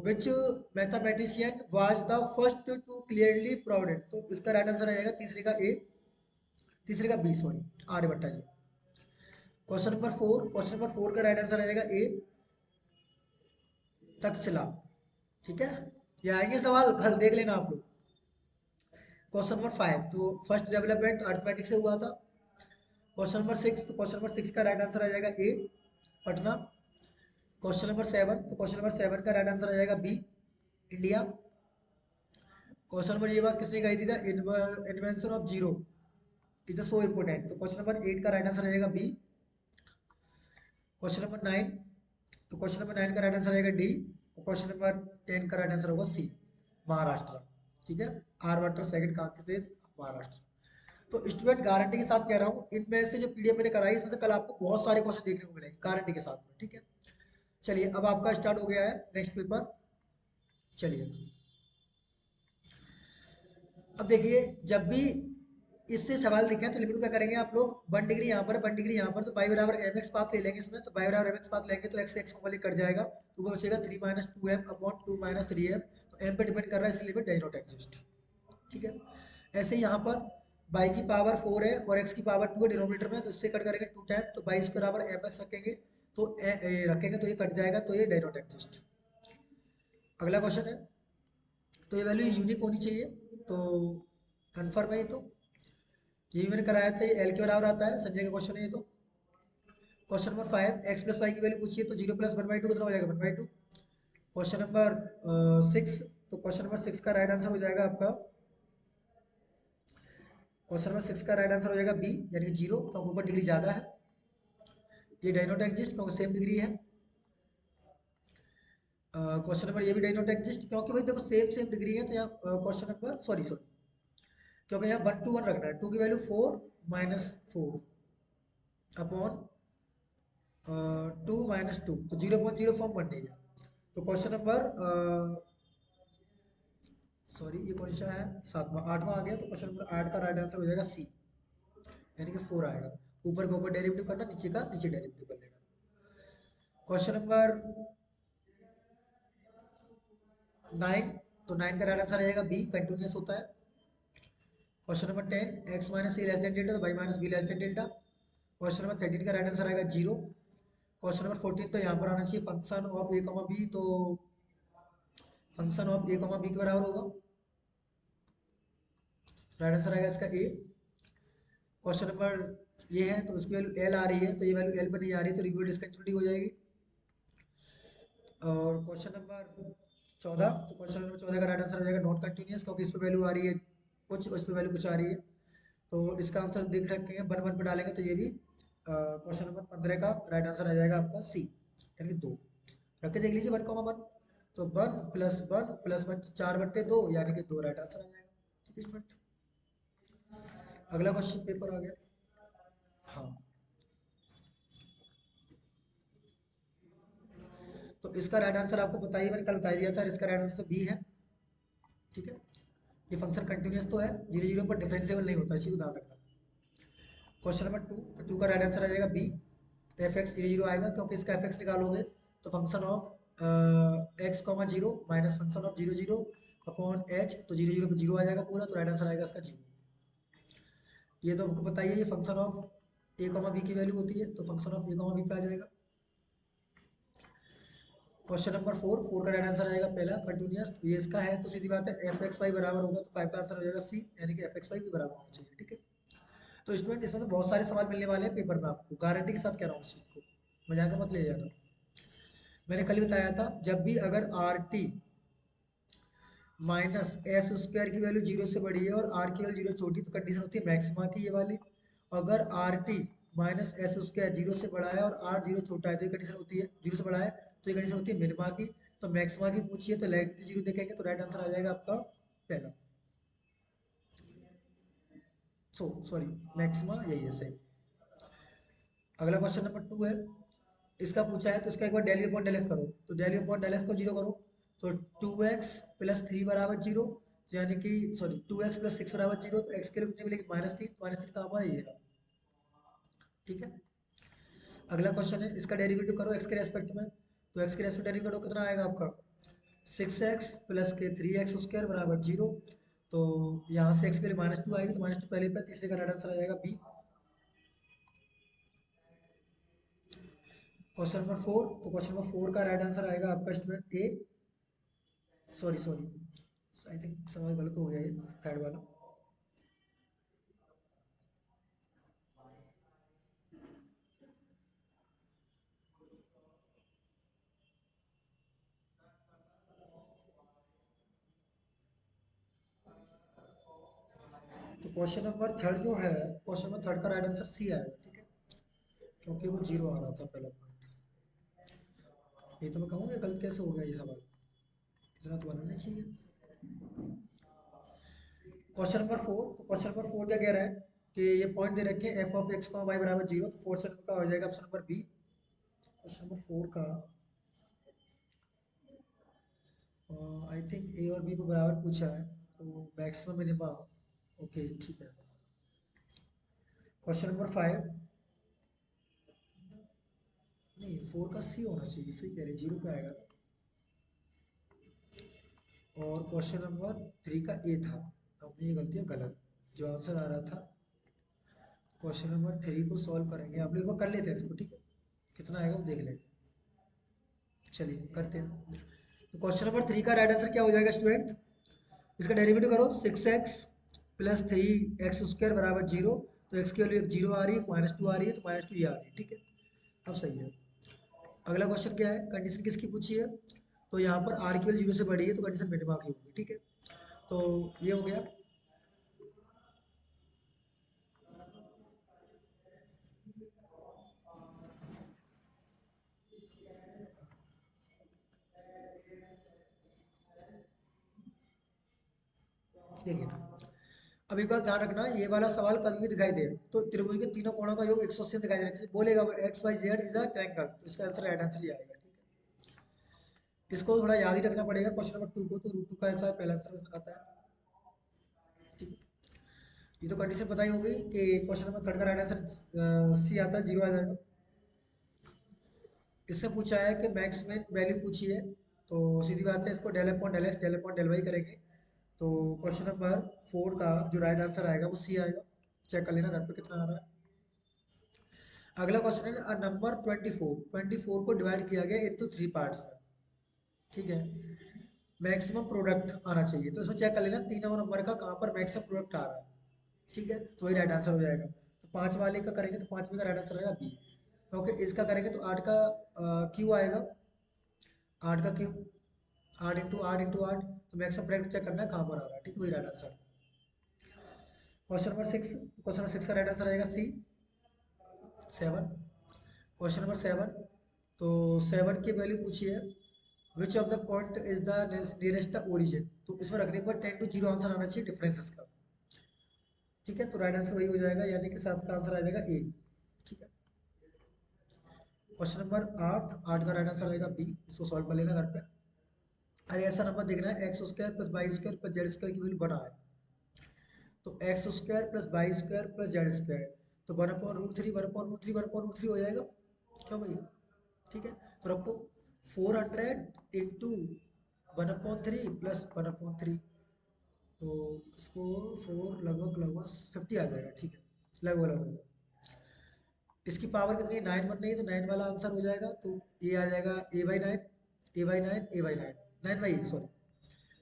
which mathematician was the first to clearly provide, तो इसका राइट आंसर आ जाएगा तीसरे का ए, तीसरे का बी, सॉरी आर्यभट्टा जी। क्वेश्चन नंबर 4, क्वेश्चन नंबर 4 का राइट आंसर आ जाएगा ए, तक्षशिला, ठीक है। ये आएंगे सवाल, कल देख लेना आप लोग। क्वेश्चन नंबर 5, तो फर्स्ट डेवलपमेंट अर्थमेटिक से हुआ था। क्वेश्चन नंबर 6, तो क्वेश्चन नंबर 6 का राइट आंसर आ जाएगा ए, पटना। क्वेश्चन नंबर 7, तो क्वेश्चन नंबर 7 का राइट आंसर आ जाएगा बी, इंडिया। क्वेश्चन नंबर, ये बात किसने कही थी, the invention of zero is so important, तो क्वेश्चन नंबर 8 का राइट आंसर आ जाएगा बी। क्वेश्चन नंबर 9, तो क्वेश्चन नंबर 9 का राइट आंसर आएगा डी, और क्वेश्चन नंबर 10 का राइट आंसर होगा सी, महाराष्ट्र, ठीक है। आर वाटर सेकंड कांकेर महाराष्ट्र। तो स्टूडेंट गारंटी के साथ कह रहा हूँ, इनमें से जो पीडीएफ मैंने कराई इसमें से कल आपको बहुत सारे क्वेश्चन देखने को मिलेंगे गारंटी के साथ में, ठीक है। चलिए अब आपका स्टार्ट हो गया है नेक्स्ट पेपर। चलिए अब देखिए, जब भी इससे सवाल दिखे तो लिमिट को क्या करेंगे आप लोग, 1 डिग्री यहाँ पर 1 डिग्री यहाँ पर, तो बाई बराबर एम एक्स पाथ ले लेंगे इसमें, तो बाई बराबर एम एक्स पाथ लेंगे तो एक्स एक्स वाले कट जाएगा, तो ऊपर बचेगा 3 minus two M upon 2 minus 3 M, तो एम पे डिपेंड कर रहा है इसलिए लिमिट डज नॉट एग्जिस्ट, ठीक है। ऐसे ही यहाँ पर बाई की पावर 4 है और एक्स की पावर 2 है डिनोमिनेटर में, तो इससे कट करेंगे 2 टाइम, तो बाई के बराबर एम एक्स रखेंगे, तो रखेंगे तो ये कट जाएगा, तो ये डज नॉट एग्जिस्ट। अगला क्वेश्चन है, तो ये वैल्यू यूनिक होनी चाहिए, तो कन्फर्म है ये, तो ये भी मैंने कराया था, ये एल के बराबर आता है, संजय का क्वेश्चन है ये तो। Question number 5, X plus Y की वैल्यू पूछिए, तो 0 प्लस 1/2 कितना हो जाएगा, 1/2। क्वेश्चन नंबर 6, तो क्वेश्चन नंबर 6 का राइट आंसर हो जाएगा आपका, क्वेश्चन नंबर 6 का राइट आंसर हो जाएगा बी, यानी कि 0, क्योंकि ऊपर डिग्री ज़्यादा है, ये डज नॉट एग्जिस्ट क्योंकि सेम डिग्री है। क्वेश्चन नंबर ये भी डज नॉट एग्जिस्ट क्योंकि भाई देखो सेम सेम डिग्री है, तो यहाँ क्वेश्चन नंबर सॉरी क्योंकि यहाँ 1 to 1 रखना है, 2 की वैल्यू 4 माइनस 4 अपॉन 2 माइनस 2, तो 0.0 फॉर्म बन रही है। तो क्वेश्चन नंबर सॉरी ये कौन सा है, 7वां 8वां आ गया, तो क्वेश्चन नंबर 8 का राइट आंसर हो जाएगा सी, यानी कि 4 आएगा। ऊपर के ऊपर डेरिवेटिव करना, नीचे का नीचे डेरिवेटिव कर लेना। क्वेश्चन नंबर 9, तो 9 का राइट आंसर आएगा बी, कंटिन्यूस होता है। Question number 10, X minus C less than delta, तो Y minus B less than delta. Question number 13 का राइट आंसर आएगा 0। क्वेश्चन नंबर 14, तो यहाँ पर आना चाहिए function of A comma B, तो function of A comma B के बराबर होगा। राइट आंसर आएगा इसका ए। क्वेश्चन नंबर ये है तो उसकी वैल्यू एल आ रही है, तो ये वैल्यू एल पर नहीं आ रही, तो रिव्यू डिस्कंटिन्यूटी हो जाएगी। और क्वेश्चन नंबर 14, तो क्वेश्चन नंबर 14 का राइट आंसर हो जाएगा नॉट कंटिन्यूस, क्योंकि इस पर वैल्यू आ रही है कुछ, उस पर वैल्यू कुछ आ रही है। तो इसका आंसर देख रखेंगे, वन वन पे डालेंगे तो ये भी क्वेश्चन नंबर 15 का राइट आंसर आ जाएगा आपका सी, यानी कि 2। रख के देख लीजिए 1,1, तो 1 + 1 + 1 4/2, यानी कि 2 राइट आंसर आ जाएगा। ठीक है स्टूडेंट, अगला क्वेश्चन पेपर आ गया। हाँ, तो इसका राइट आंसर आपको पता ही, मैंने कल बता दिया था, इसका राइट आंसर बी है। ठीक है, ये फंक्शन कंटिन्यूस तो है, 0 0 पर डिफरेंशिएबल नहीं होता, इसी को ध्यान रखना। क्वेश्चन नंबर 2, तो 2 का राइट आंसर आ जाएगा बी, एफ एक्स 0 0 आएगा, क्योंकि इसका एफ एक्स निकालोगे तो function of x comma zero minus function of 0 0 upon H, तो 0 0 पर जीरो आ जाएगा पूरा, तो राइट आंसर आएगा इसका जीरो। ये तो आपको पता ही है, ये function of A comma B की वैल्यू होती है, तो function of A comma B पे आ जाएगा। क्वेश्चन नंबर 4, 4 का राइट आंसर आएगा पहला कंटिन्यूस, तो ये इसका है, तो सीधी बात है एफ एक्स वाई बराबर होगा, तो 5 का आंसर हो जाएगा सी, यानी कि एफ एक्स वाई भी बराबर होना चाहिए। ठीक है, तो स्टूडेंट इसमें से बहुत सारे सवाल मिलने वाले हैं पेपर में, आपको गारंटी के साथ कह रहा हूँ इस चीज़ को, मजाक मत ले जाना। मैंने कल ही बताया था, जब भी अगर R T minus S square की वैल्यू जीरो से बड़ी है और आर की वैल्यू जीरो छोटी, तो कंडीशन होती है मैक्सिमा की, ये वाली। अगर R T minus S square zero से बड़ा है और आर जीरो छोटा है, तो ये कंडीशन होती है, जीरो से बड़ा है तो ये कंडीशन होती है मिनिमा की। तो मैक्सिमा की पूछिए तो लेग जीरो देखेंगे, तो राइट आंसर आ जाएगा आपका पहला, सॉरी मैक्सिमा यही है सही। अगला क्वेश्चन नंबर 2 है, इसका पूछा है, तो इसका एक बार डेली अपॉन डेल एक्स करो, तो डेली अपॉन डेल एक्स को जीरो करो, तो 2x + 3 बराबर जीरो, यानी कि सॉरी 2x + 6 बराबर जीरो, तो x के लिए कितनी मिलेगी -3, -3 कहाँ पर है ये रहा। ठीक है, अगला क्वेश्चन है, इसका डेरिवेटिव करो x के रेस्पेक्ट में, तो x के रेस्पेक्ट डेरिवेटिव करो, कितना आएगा आपका 6x + 3x² बराबर जीरो। तो यहाँ से x के लिए -2 आएगी, तो -2 पहले पे, तीसरे का राइट आंसर आ जाएगा बी। क्वेश्चन नंबर 4, तो क्वेश्चन नंबर 4 का राइट आंसर आएगा आपका student A, sorry sorry I think सवाल गलत हो गया, ये थर्ड वाला। तो क्वेश्चन नंबर थर्ड जो है, क्वेश्चन नंबर थर्ड का राइट आंसर सी आएगा। ठीक है, क्योंकि वो जीरो आ रहा था पहला पॉइंट। ये तो मैं कहूँगा गलत कैसे हो गया ये सवाल, इतना तो बनना नहीं चाहिए। क्वेश्चन नंबर 4, तो क्वेश्चन नंबर 4 क्या कह रहा है कि ये पॉइंट दे रखे हैं एफ ऑफ एक्स वाई बराबर जीरो, तो फोर्थ का हो जाएगा option number B. Question number 4 का आई थिंक ए और बी को बराबर पूछा है, तो मैक्सिमम मिनिमम, ओके ठीक है। क्वेश्चन नंबर 5, नहीं 4 का सी होना चाहिए, सही कह रहे जीरो पे आएगा। और क्वेश्चन नंबर 3 का ए था, तो अपनी ये गलती है गलत, जो आंसर आ रहा था। क्वेश्चन नंबर 3 को सॉल्व करेंगे, आप लोग एक बार कर लेते हैं इसको, ठीक है, कितना आएगा वो देख लेंगे। चलिए करते हैं। तो क्वेश्चन नंबर 3 का राइट आंसर क्या हो जाएगा स्टूडेंट, इसका डेरिवेटिव करो, 6x + 3x² बराबर जीरो, तो x की वैल्यू एक जीरो आ रही है, -2 आ रही है, तो -2 ये आ रही है। ठीक है, अब सही है। अगला क्वेश्चन क्या है, कंडीशन किसकी पूछी है, तो यहाँ पर r की वैल्यू जीरो से बड़ी है, तो कंडीशन मिनिमा की होगी। ठीक है, तो ये हो गया। देखिए, अब एक बात ध्यान रखना, ये वाला सवाल कभी भी दिखाई दे तो त्रिभुज के तीनों कोणों का योग 180 दिखाई देना चाहिए, बोलेगा X Y Z is a triangle, तो इसका आंसर राइट आंसर ही आएगा। ठीक है, इसको थोड़ा याद ही रखना पड़ेगा क्वेश्चन नंबर 2 को, तो रूट 2 का ऐसा पहला आंसर आता है। ठीक है, ये तो कंडीशन पता ही होगी कि क्वेश्चन नंबर थर्ड का राइट आंसर सी आता है, जीरो आ जाएगा। इससे पूछा है कि मैक्स में वैल्यू पूछी है, तो सीधी बात है, इसको del upon del X del upon del Y करेंगे, तो क्वेश्चन नंबर 4 का जो राइट आंसर आएगा वो सी आएगा। चेक कर लेना घर पे कितना आ रहा है। अगला क्वेश्चन है नंबर 24 को डिवाइड किया गया इनटू 3 पार्ट्स में। ठीक है, मैक्सिमम प्रोडक्ट आना चाहिए, तो इसमें चेक कर लेना तीनों नंबर का कहाँ पर मैक्सिमम प्रोडक्ट आ रहा है। ठीक है, तो वही राइट आंसर हो जाएगा। तो 5 वाले का करेंगे तो 5वें का राइट आंसर आएगा बी। ओके, इसका करेंगे तो 8 का क्यू आएगा, 8 का क्यू, 8 तो मैक्सिमम ब्रैकेट चेक करना है कहाँ पर आ रहा है, ठीक है, वही राइट आंसर। क्वेश्चन नंबर 6 का राइट आंसर आएगा सी, 7। क्वेश्चन नंबर 7, तो 7 की वैल्यू पूछी है, which of the point is the nearest the origin, तो इसमें रखने पर 10 to 0 आंसर आना चाहिए डिफरेंसेस का। ठीक है, तो राइट आंसर वही हो जाएगा, यानी कि 7 का आंसर आ जाएगा ए। ठीक है, क्वेश्चन नंबर 8 का राइट आंसर आएगा बी, इसको सॉल्व कर लेना घर पे। अरे ऐसा नंबर देखना है, X square plus Y square plus Z square की वैल्यू बना है, तो X square plus Y square plus Z square, तो 1/√3 1/√3 1/√3 हो जाएगा क्या भाई? ठीक है, तो रखो 400 इंटू 1/3 प्लस 1/3, तो इसको 4 लगभग लगभग 50 आ जाएगा। ठीक है, लगभग लगभग। इसकी पावर कितनी है? 9 बन रही है, तो 9 वाला आंसर हो जाएगा, तो ये आ जाएगा a/9, a/9, a/9, 9/8 सॉरी,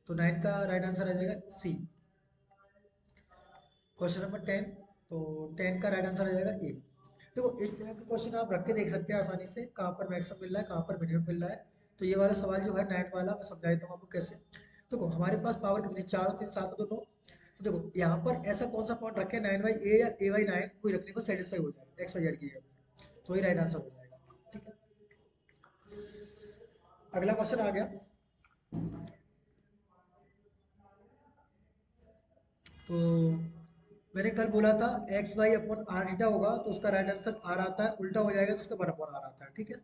तो 9 का राइट आंसर आ जाएगा सी। क्वेश्चन नंबर 10, तो 10 का राइट आंसर आ जाएगा ए। देखो इस टाइप के क्वेश्चन आप रख के देख सकते हैं आसानी से, कहाँ पर मैक्सिमम मिल रहा है, कहाँ पर मिनिमम मिल रहा है। तो ये वाला सवाल जो है 9 वाला, मैं समझा देता हूँ आपको कैसे। देखो हमारे पास पावर कितनी, 4 और 3 7 और 2 9, तो देखो यहाँ पर ऐसा कौन सा पॉइंट रखे 9/a या a/9, कोई रखने पर सेटिस्फाई हो जाएगा एक्स वाई जेड की जगह, तो वही राइट आंसर हो जाएगा। ठीक है, अगला क्वेश्चन आ गया, तो मैंने कल बोला था X Y upon R theta होगा, तो उसका राइट आंसर आर आता है, उल्टा हो जाएगा तो उसका 1/r आता है। ठीक है,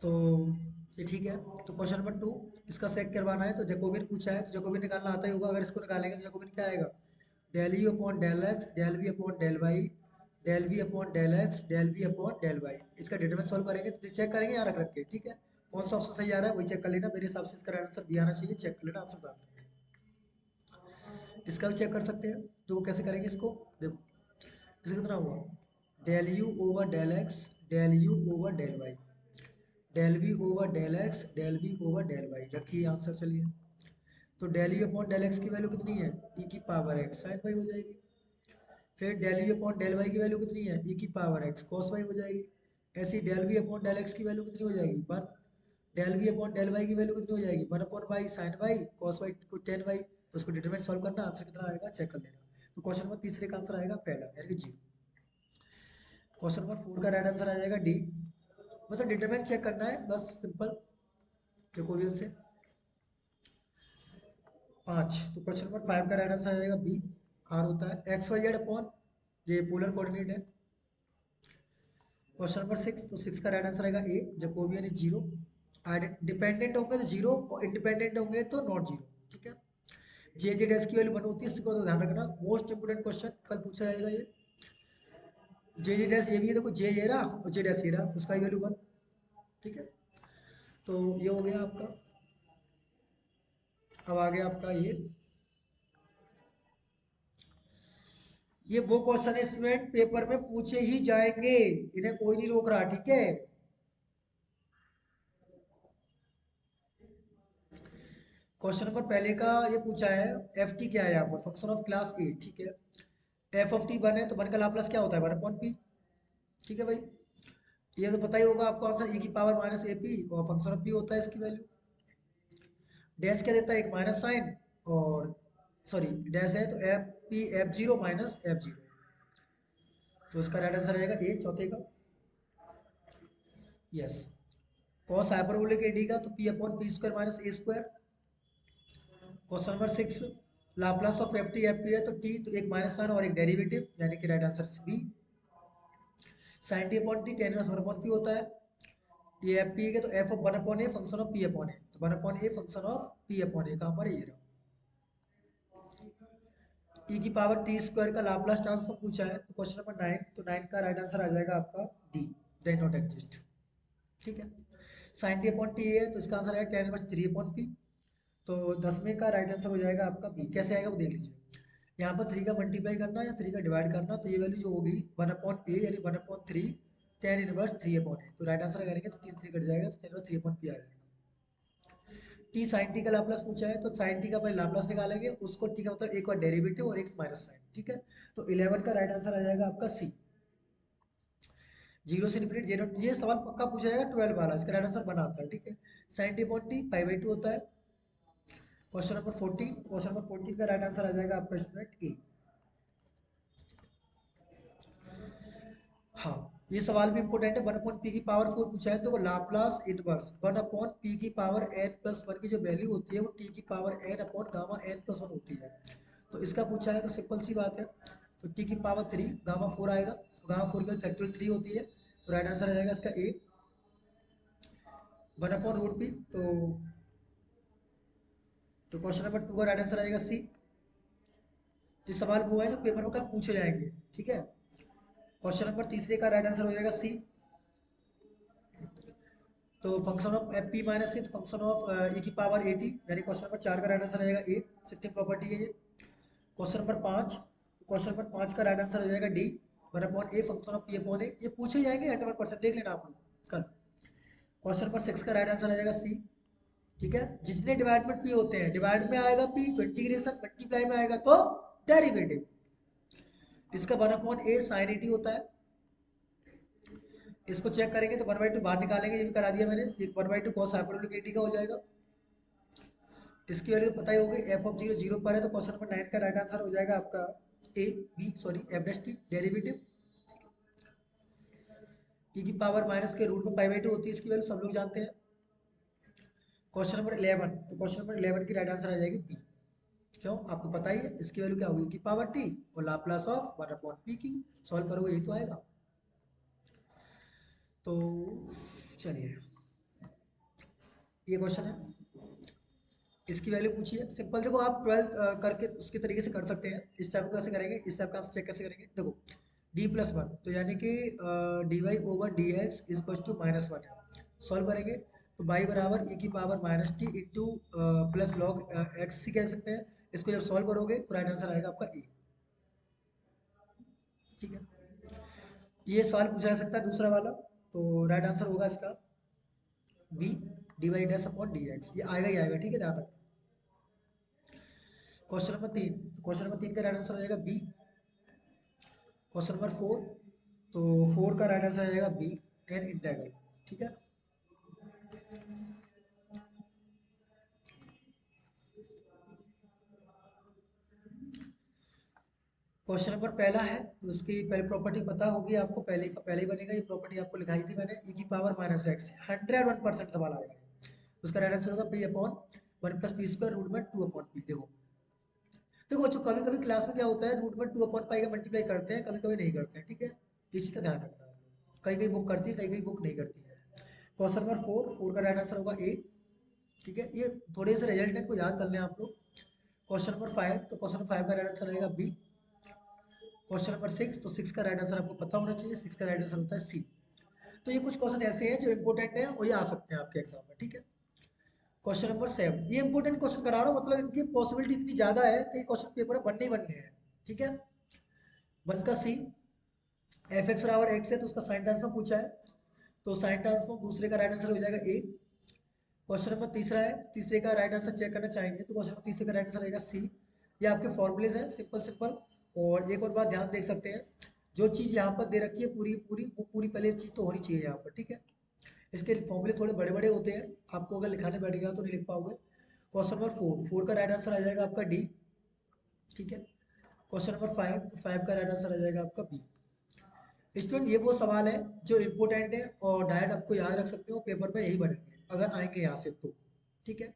तो ये ठीक है। तो क्वेश्चन नंबर 2, इसका सेक करवाना है, तो जैकोबियन पूछा है, तो जैकोबियन निकालना आता ही होगा, अगर इसको निकालेंगे तो जैकोबियन क्या आएगा, del U upon del X del V upon del Y del V upon del X del V upon del Y. इसका डिटरमिनेंट सॉल्व करेंगे तो चेक करेंगे यहाँ रख रख के। ठीक है, कौन सा ऑप्शन सही आ रहा है वही चेक कर लेना, मेरे हिसाब से इसका राइट आंसर बी आना चाहिए, चेक कर लेना आंसर बता। इसका भी चेक कर सकते हैं, तो कैसे करेंगे इसको, देखो इसका कितना हुआ, del U over del X del U over del Y del V over del X del V over del Y, रखिए आंसर। चलिए, तो del U upon del X की वैल्यू कितनी है, ई की पावर एक्स साइन वाई हो जाएगी। फिर del U upon del Y की वैल्यू कितनी है, ई की पावर एक्स कॉस वाई हो जाएगी। ऐसी del V upon del X की वैल्यू कितनी हो जाएगी, 1। Del V upon del Y की वैल्यू कितनी हो जाएगी, 1/y sine Y cos Y को टेन वाई। तो उसको डिटरमिनेंट सॉल्व करना, आंसर कितना आएगा चेक कर लेना। तो क्वेश्चन नंबर तीसरे का आंसर आएगा पहला, यानी कि जी। क्वेश्चन नंबर 4 का राइट आंसर आ जाएगा डी, मतलब डिटरमिनेंट चेक करना है बस, सिंपल जैकोबियन से। 5, तो क्वेश्चन नंबर 5 का राइट आंसर आ जाएगा बी, आर होता है एक्स वाई जेड अपॉन, ये पोलर कोऑर्डिनेट है। क्वेश्चन नंबर 6, तो 6 का राइट आंसर आएगा ए, जैकोबियन इज जीरो, डिपेंडेंट होंगे तो जीरो और इंडिपेंडेंट होंगे तो नॉट जीरो। ठीक है, जे जे डैश की वैल्यू वन होती है, इसको तो ध्यान रखना, मोस्ट इंपोर्टेंट क्वेश्चन कल पूछा जाएगा ये। जे जे डैश ये भी है, देखो जे ये रहा और जे डैश ये रहा, तो उसका वैल्यू वन। ठीक है, तो ये हो गया आपका। अब आ गया आपका ये वो क्वेश्चन स्टूडेंट पेपर में पूछे ही जाएंगे, इन्हें कोई नहीं रोक रहा। ठीक है, क्वेश्चन नंबर पहले का ये पूछा है, एफ टी क्या है यहाँ पर, फंक्शन ऑफ क्लास ए। ठीक है, एफ ऑफ टी वन है, तो वन का लाप्लास क्या होता है, वन अपॉन पी। ठीक है भाई, ये तो पता ही होगा आपको आंसर, e की पावर माइनस ए पी, और फंक्शन ऑफ पी होता है इसकी वैल्यू। डैश क्या देता है, एक माइनस साइन, और सॉरी डैश है तो F P F zero minus F zero, तो इसका राइट आंसर रहेगा ए चौथे का। यस, कॉस हाइपरबोलिक एडी का, तो P upon P square minus A square. Question number 6, Laplace of F T F P है, तो टी तो एक माइनस साइन और एक डेरिवेटिव, यानी कि right answer B. Sine T upon T tan inverse one upon P होता है, ये एफ पी है तो F of one upon A function of P upon A, तो one upon A function of P upon A का हमारा ये रहा। ई की पावर टी स्क्वायर का लाप्लास ट्रांसफॉर्म पूछा है, तो क्वेश्चन नंबर 9, तो 9 का राइट आंसर आ जाएगा आपका डी, डे नॉट एग्जिस्ट। ठीक है, साइन टी अपॉन टी है, तो इसका आंसर है ten inverse three upon P, तो 10वें का राइट आंसर हो जाएगा आपका बी। कैसे आएगा वो देख लीजिए, यहाँ पर 3 का मल्टीप्लाई करना या 3 का डिवाइड करना, तो ये वैल्यू जो होगी वन अपॉन ए यानी one upon three tan inverse three upon A, तो राइट आंसर करेंगे तो 3 3 कट जाएगा, तो tan inverse three upon P आ जाएगा। टी साइन टी का लाप्लास पूछा है तो साइन टी का पहले लाप्लास निकालेंगे, उसको टी का मतलब एक बार डेरिवेटिव और एक माइनस साइन, ठीक है। तो 11 का राइट आंसर आ जाएगा आपका सी। जीरो से इन्फिनिटी जीरो, ये सवाल पक्का पूछा जाएगा 12 वाला, इसका राइट आंसर बनाता है, ठीक है। Sine T upon T pi by 2 होता है। क्वेश्चन नंबर 14, क्वेश्चन नंबर 14 का राइट आंसर आ जाएगा आपका स्टूडेंट ए। हाँ, ये सवाल भी इंपॉर्टेंट है। 1 अपॉन पी की पावर 4 पूछा है तो लाप्लास इनवर्स 1 अपॉन पी की पावर n+1 की जो वैल्यू होती है वो टी की power n upon gamma n+1 होती है। तो इसका पूछा है तो सिंपल सी बात है, तो टी की पावर 3 गामा 4 आएगा, तो गामा 4 की फैक्टोरियल 3 होती है, तो राइट आंसर आ जाएगा इसका ए। 1 अपॉन रूट पी, तो क्वेश्चन नंबर 2 का राइट आंसर आएगा सी। ये सवाल वो है जो पेपर में कल पूछे जाएंगे, ठीक है। क्वेश्चन नंबर तीसरे का राइट आंसर हो जाएगा सी। तो function of F P minus C, function of E की पावर 80, यानी क्वेश्चन नंबर 4 का राइट आंसर रहेगा ए। सिक्सटीन प्रॉपर्टी है ये। क्वेश्चन नंबर 5, तो क्वेश्चन नंबर 5 का राइट आंसर हो जाएगा D. 1 upon A function of P upon A, ये पूछे जाएंगे 100%, देख लेना आप लोग कल। क्वेश्चन नंबर 6 का राइट आंसर आ जाएगा सी, ठीक है। जितने डिवाइडमेंट पी होते हैं, डिवाइड में आएगा पी तो इंटीग्रेशन, मल्टीप्लाई में आएगा तो डेरिवेटिव। इसका 1 अपॉन ए साइन 80 होता है। इसको चेक करेंगे तो 1/2 बाहर निकालेंगे, ये भी करा दिया मैंने, 1/2 कॉस हाइपरबोलिक 80 का हो जाएगा। इसकी वैल्यू पता ही होगी, एफ ऑफ 0 0 पर है, तो क्वेश्चन नंबर 9 का राइट आंसर हो जाएगा आपका A B sorry F dash T derivative. T की पावर माइनस के रूट में पाई बाई 2 होती है, इसकी वैल्यू सब लोग जानते हैं। क्वेश्चन नंबर 11, तो क्वेश्चन नंबर 11 की राइट आंसर आ जाएगी बी। क्यों, आपको पता ही है इसकी वैल्यू क्या होगी, की पावर टी और Laplace of 1/p Q. Solve करोगे यही तो आएगा। तो चलिए, ये क्वेश्चन है, इसकी वैल्यू पूछिए। सिंपल, देखो आप 12 करके उसके तरीके से कर सकते हैं। इस टाइप को कैसे करेंगे, इस टाइप का चेक कैसे करेंगे, देखो d+1 तो यानी कि dy/dx इज -1 है। सॉल्व करेंगे तो y बराबर e की power -t into plus log x सी कह सकते हैं। इसको जब सॉल्व करोगे तो राइट आंसर आएगा आपका ए, ठीक है। ये सवाल पूछा जा सकता है दूसरा वाला, तो राइट आंसर होगा इसका बी, dy'/dx, ये आएगा ही आएगा, ठीक है, ध्यान रखना। क्वेश्चन नंबर 3 का राइट आंसर हो जाएगा बी। क्वेश्चन नंबर 4, तो 4 का राइट आंसर आ जाएगा बी एन इंटेग्रल, ठीक है। क्वेश्चन नंबर पहला है तो उसकी पहले प्रॉपर्टी पता होगी आपको, पहले का पहले ही बनेगा, ये प्रॉपर्टी आपको लिखाई थी मैंने, ई की पावर -x 101% सवाल आएगा। उसका राइट आंसर होगा पी अपॉन 1+p² रूट में 2/p। देखो देखो बच्चों, कभी कभी क्लास में क्या होता है, रूट में 2/पाई का मल्टीप्लाई करते हैं, कभी कभी नहीं करते हैं, ठीक है। इस चीज़ का ध्यान रखना है। कई कई बुक करती है, कई कई बुक नहीं करती है। क्वेश्चन नंबर 4, 4 का राइट आंसर होगा ए, ठीक है। ये थोड़े से रिजल्टेंट को याद कर लें आप लोग। क्वेश्चन नंबर 5, तो क्वेश्चन नंबर 5 का राइट आंसर रहेगा बी। क्वेश्चन नंबर 6, तो 6 का राइट आंसर आपको पता होना चाहिए, 6 का राइट आंसर होता है सी। तो ये कुछ क्वेश्चन ऐसे हैं जो इंपॉर्टेंट है और ये आ सकते हैं आपके एग्जाम में, ठीक है। क्वेश्चन नंबर 7, ये इंपॉर्टेंट क्वेश्चन करा रहा हूँ, मतलब इनकी पॉसिबिलिटी इतनी ज्यादा है कि क्वेश्चन पेपर में बनने ही बनने हैं, ठीक है। 1 का सी, एफ एक्स बराबर एक्स है तो उसका साइन ट्रांसफॉर्म पूछा है, तो साइन ट्रांसफॉर्म दूसरे का राइट आंसर हो जाएगा ए। क्वेश्चन नंबर तीसरा है, तीसरे का राइट आंसर चेक करना चाहेंगे तो क्वेश्चन नंबर तीसरे का राइट आंसर रहेगा सी। ये आपके फॉर्मूलेज हैं, सिंपल सिंपल। और एक और बात ध्यान देख सकते हैं, जो चीज़ यहाँ पर दे रखी है पूरी पूरी, वो पूरी पहले चीज़ तो होनी चाहिए यहाँ पर, ठीक है। इसके फॉर्मूले थोड़े बड़े बड़े होते हैं, आपको अगर लिखाने बैठ गया तो नहीं लिख पाओगे। क्वेश्चन नंबर 4, 4 का राइट आंसर आ जाएगा आपका डी, ठीक है। क्वेश्चन नंबर 5, तो 5 का राइट आंसर आ जाएगा आपका बी। स्टूडेंट, ये वो सवाल है जो इंपॉर्टेंट है और डायरेक्ट आपको याद रख सकते हो, पेपर में यही बनेंगे अगर आएंगे यहाँ से तो, ठीक है।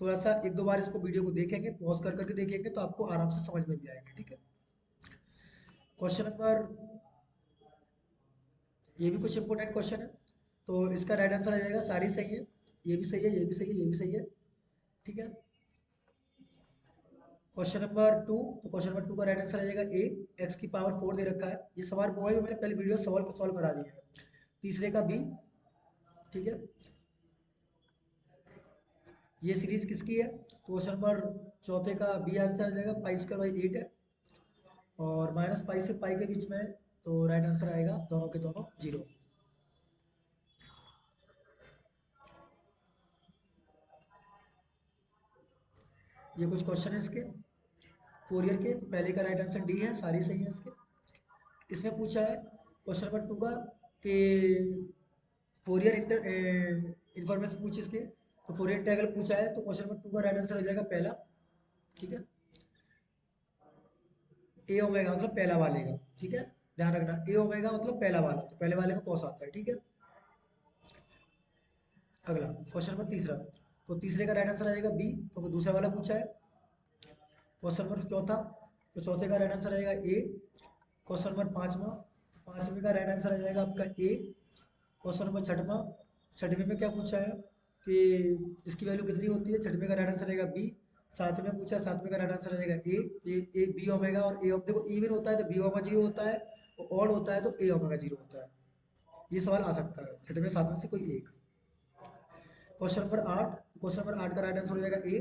थोड़ा सा एक दो बार इसको वीडियो को देखेंगे, पॉज कर करके देखेंगे तो आपको आराम से समझ में भी आएगा, ठीक है। क्वेश्चन नंबर, ये भी कुछ इंपॉर्टेंट क्वेश्चन है, तो इसका राइट आंसर आ जाएगा सारी सही है, ये भी सही है, ये भी सही है, ये भी सही है, ठीक है। क्वेश्चन नंबर 2, तो क्वेश्चन नंबर 2 का राइट आंसर आ जाएगा ए, एक्स की पावर 4 दे रखा है। ये सवाल वो है जो मैंने पहले वीडियो सवाल को सॉल्व करा दिया है। तीसरे का बी, ठीक है। ये सीरीज किसकी है, तो क्वेश्चन नंबर चौथे का बी आंसर आ जाएगा पाई² 8 है, और -पाई से पाई के बीच में है, तो राइट आंसर आएगा दोनों के दोनों 0। ये कुछ क्वेश्चन है इसके फोरियर के, तो पहले का राइट आंसर डी है, सारी सही है इसके। इसमें पूछा है क्वेश्चन नंबर 2 का कि फोरियर इंटर इंफॉर्मेशन पूछी इसके, तो फोरियर इंटीग्रल पूछा है, तो क्वेश्चन नंबर 2 का राइट आंसर हो जाएगा पहला। ठीक है, ए ओमेगा मतलब पहला वाले का। ठीक है, ध्यान रखना, ए ओमेगा मतलब पहला वाला, तो पहले वाले में कॉस आता है। ठीक है, अगला क्वेश्चन नंबर तीसरा, तो तीसरे का राइट आंसर आ जाएगा बी, क्योंकि दूसरा वाला पूछा है। क्वेश्चन नंबर चौथा, तो चौथे का राइट आंसर आएगा ए। क्वेश्चन नंबर पांचवा, पांचवे का राइट आंसर आ जाएगा आपका ए। क्वेश्चन नंबर छठवां, छठवें में क्या पूछा है कि इसकी वैल्यू कितनी होती है, छठवें का राइट आंसर आएगा बी। सातवें में पूछा, सातवें का राइट आंसर आ जाएगा ए। ए बी ओमेगा, और ए देखो इवन होता है तो बी ओमेगा जीरो होता है, और ऑड होता है तो ए ओमेगा जीरो होता है। ये सवाल आ सकता है छठवें सातवें से कोई एक। क्वेश्चन नंबर आठ, क्वेश्चन नंबर आठ का राइट आंसर हो जाएगा ए।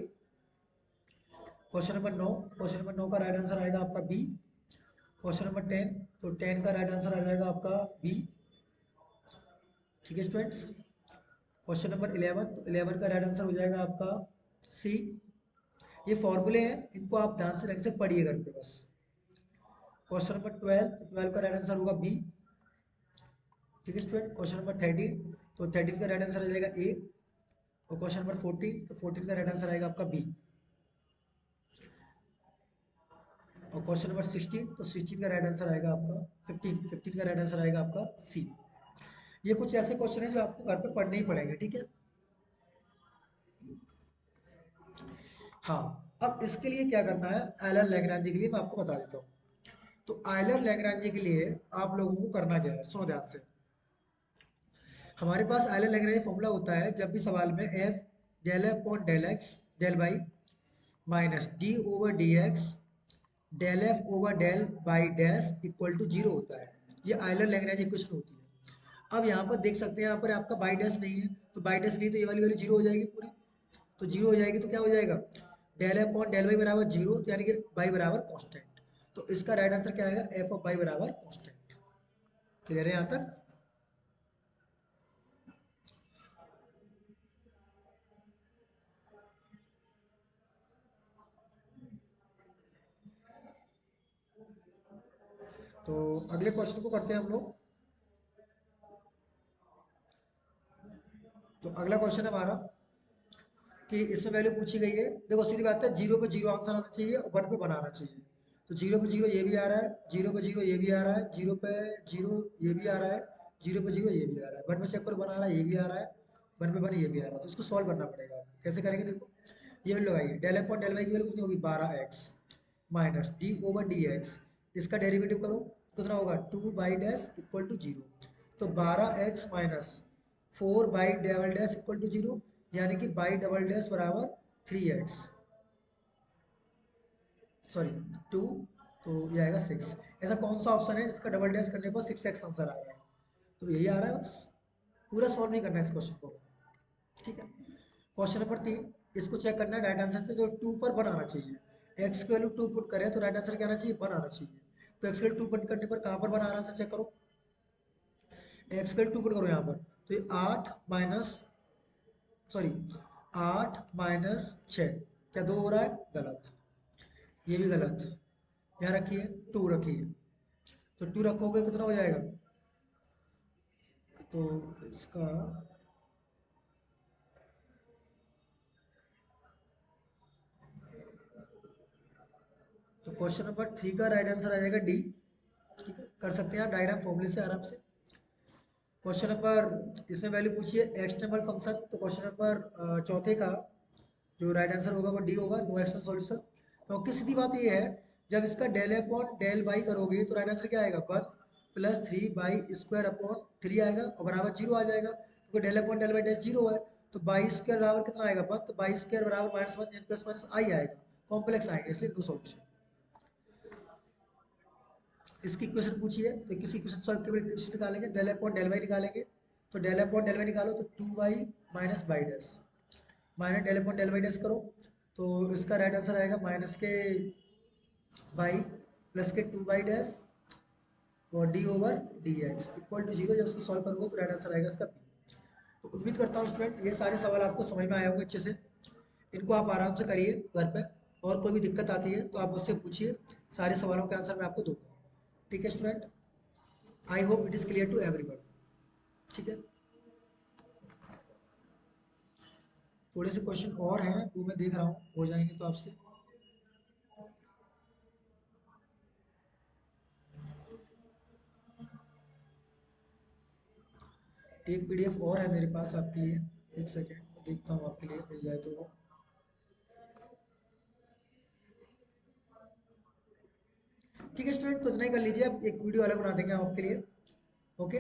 क्वेश्चन नंबर नौ, क्वेश्चन नंबर नौ का राइट आंसर आएगा आपका बी। क्वेश्चन नंबर टेन, तो टेन का राइट आंसर आ जाएगा आपका बी। ठीक है स्टूडेंट्स, क्वेश्चन नंबर इलेवन, तो इलेवन का राइट आंसर हो जाएगा आपका सी। ये फॉर्मूले हैं, इनको आप ध्यान से ढंग से पढ़िए घर पे बस। क्वेश्चन नंबर ट्वेल्व, तो ट्वेल्व का राइट आंसर होगा बी। ठीक है स्टूडेंट, क्वेश्चन नंबर थर्टीन, तो थर्टीन का राइट आंसर आ जाएगा ए। और क्वेश्चन नंबर फोर्टीन, तो फोर्टीन का राइट आंसर आएगा आपका बी। और क्वेश्चन नंबर सिक्सटीन, तो सिक्सटीन का राइट आंसर आएगा आपका फिफ्टीन, फिफ्टीन का राइट आंसर आएगा आपका सी। ये कुछ ऐसे क्वेश्चन है जो आपको घर पे पढ़ने ही पड़ेंगे। ठीक है, हाँ, अब इसके लिए क्या करना है, आयलर लैग्रांज के लिए मैं आपको बता देता हूँ। तो आयलर लैग्रांज के लिए आप लोगों को करना क्या है, सुनो ध्यान से। हमारे पास आयलर लैग्रांज फॉर्मूला होता है जब भी सवाल में F del F upon del X del Y minus D over D X del F over del by dash equal to zero होता है। ये आयलर लैग्रेंज इक्वेशन होती है। अब यहाँ पर देख सकते हैं, यहाँ पर आपका बाई डैश नहीं है, तो बाई डैश नहीं तो ये वाली वैल्यू जीरो हो जाएगी पूरी। तो जीरो हो जाएगी तो क्या हो जाएगा, del F upon del Y बराबर जीरो, तो यानी कि बाई बराबर कॉन्स्टेंट। तो इसका राइट आंसर क्या आएगा, एफ ऑफ बाई बराबर कॉन्स्टेंट। क्लियर है यहाँ तक। तो अगले क्वेश्चन को करते हैं हम लोग। तो अगला क्वेश्चन है हमारा कि इसमें वैल्यू पूछी गई है, देखो सीधी बात है, जीरो पे जीरो आंसर आना चाहिए और वन पे वन आना चाहिए। तो जीरो पे जीरो ये भी आ रहा है, जीरो पे जीरो ये भी आ रहा है, जीरो पे जीरो ये भी आ रहा है, जीरो पे जीरो ये भी आ रहा है, वन में चेक करो वन आ रहा है, ये भी आ रहा है, वन पे वन ये भी आ रहा है। तो इसको सॉल्व करना पड़ेगा आपको। कैसे करेंगे देखो, ये वैल्यू लगाइए, डेल एफ और डेल वाई की वैल्यू कितनी होगी, 12x minus D over D X, इसका डेरिवेटिव करो, कितना होगा, two by dash equal to zero. तो 12x minus four by double dash equal to zero, यानी कि बाई डबल डैश बराबर 3x, सॉरी 2, तो ये आएगा 6। ऐसा कौन सा ऑप्शन है जिसका डबल डैश करने पर 6x आंसर आ रहा है, तो यही आ रहा है बस। पूरा सॉल्व नहीं करना है इस क्वेश्चन को। ठीक है, क्वेश्चन नंबर 3, इसको चेक करना है राइट आंसर से, जो 2 पर 1 आना चाहिए। x की वैल्यू 2 पुट करें तो राइट आंसर क्या आना चाहिए, 1 आना चाहिए। तो x की वैल्यू 2 पुट करने पर कहाँ पर 1 आ रहा है चेक करो, x की वैल्यू 2 पुट करो यहाँ पर, तो ये 8 माइनस, सॉरी 8 माइनस 6, क्या 2 हो रहा है, गलत, ये भी गलत। यहाँ रखिए 2 रखिए, तो 2 रखोगे कितना हो जाएगा, तो इसका, तो क्वेश्चन नंबर 3 का राइट आंसर आ जाएगा डी। ठीक है, कर सकते हैं आप डायग्राम फॉर्मूले से आराम से। क्वेश्चन नंबर, इसमें वैल्यू पूछिए एक्सटेंबल फंक्शन, तो क्वेश्चन नंबर चौथे का जो राइट आंसर होगा वो डी होगा, नो एक्सटेंड सॉल्यूशन। क्योंकि सीधी बात ये है, जब इसका डेल अपॉन डेल वाई करोगे तो राइट आंसर क्या आएगा, one plus three by square upon three आएगा और बराबर जीरो आ जाएगा, क्योंकि del upon del Y dash zero है। तो बाई स्क्वायर बराबर कितना आएगा, वन, तो बाई स्क्वायर बराबर minus one, N plus minus I आएगा, कॉम्प्लेक्स आएगा, इसलिए नो सॉल्यूशन। इसकी इक्वेशन पूछिए, तो किसी इक्वेशन सॉल्व के इक्वेशन निकालेंगे, डेल अपॉन डेल वाई निकालेंगे, तो डेल अपॉन डेल वाई निकालो तो two Y minus by dash, minus del upon del Y dash करो, तो इसका राइट आंसर आएगा minus K by plus K two by dash और D over D X equal to zero. जब इसको solve करोगे तो राइट आंसर आएगा इसका बी। तो उम्मीद करता हूँ स्टूडेंट ये सारे सवाल आपको समझ में आए होंगे अच्छे से, इनको आप आराम से करिए घर पे। और कोई भी दिक्कत आती है तो आप मुझसे पूछिए, सारे सवालों के आंसर मैं आपको दूंगा। ठीक है student, I hope it is clear to everyone. ठीक है, थोड़े से क्वेश्चन और हैं वो मैं देख रहा हूँ, हो जाएंगे तो आपसे। एक पीडीएफ और है मेरे पास आपके लिए, एक सेकेंड मैं देखता हूँ आपके लिए मिल जाए तो वो। ठीक है स्टूडेंट, तो इतना ही कर लीजिए, अब एक वीडियो अलग बना देंगे हम आपके लिए। ओके।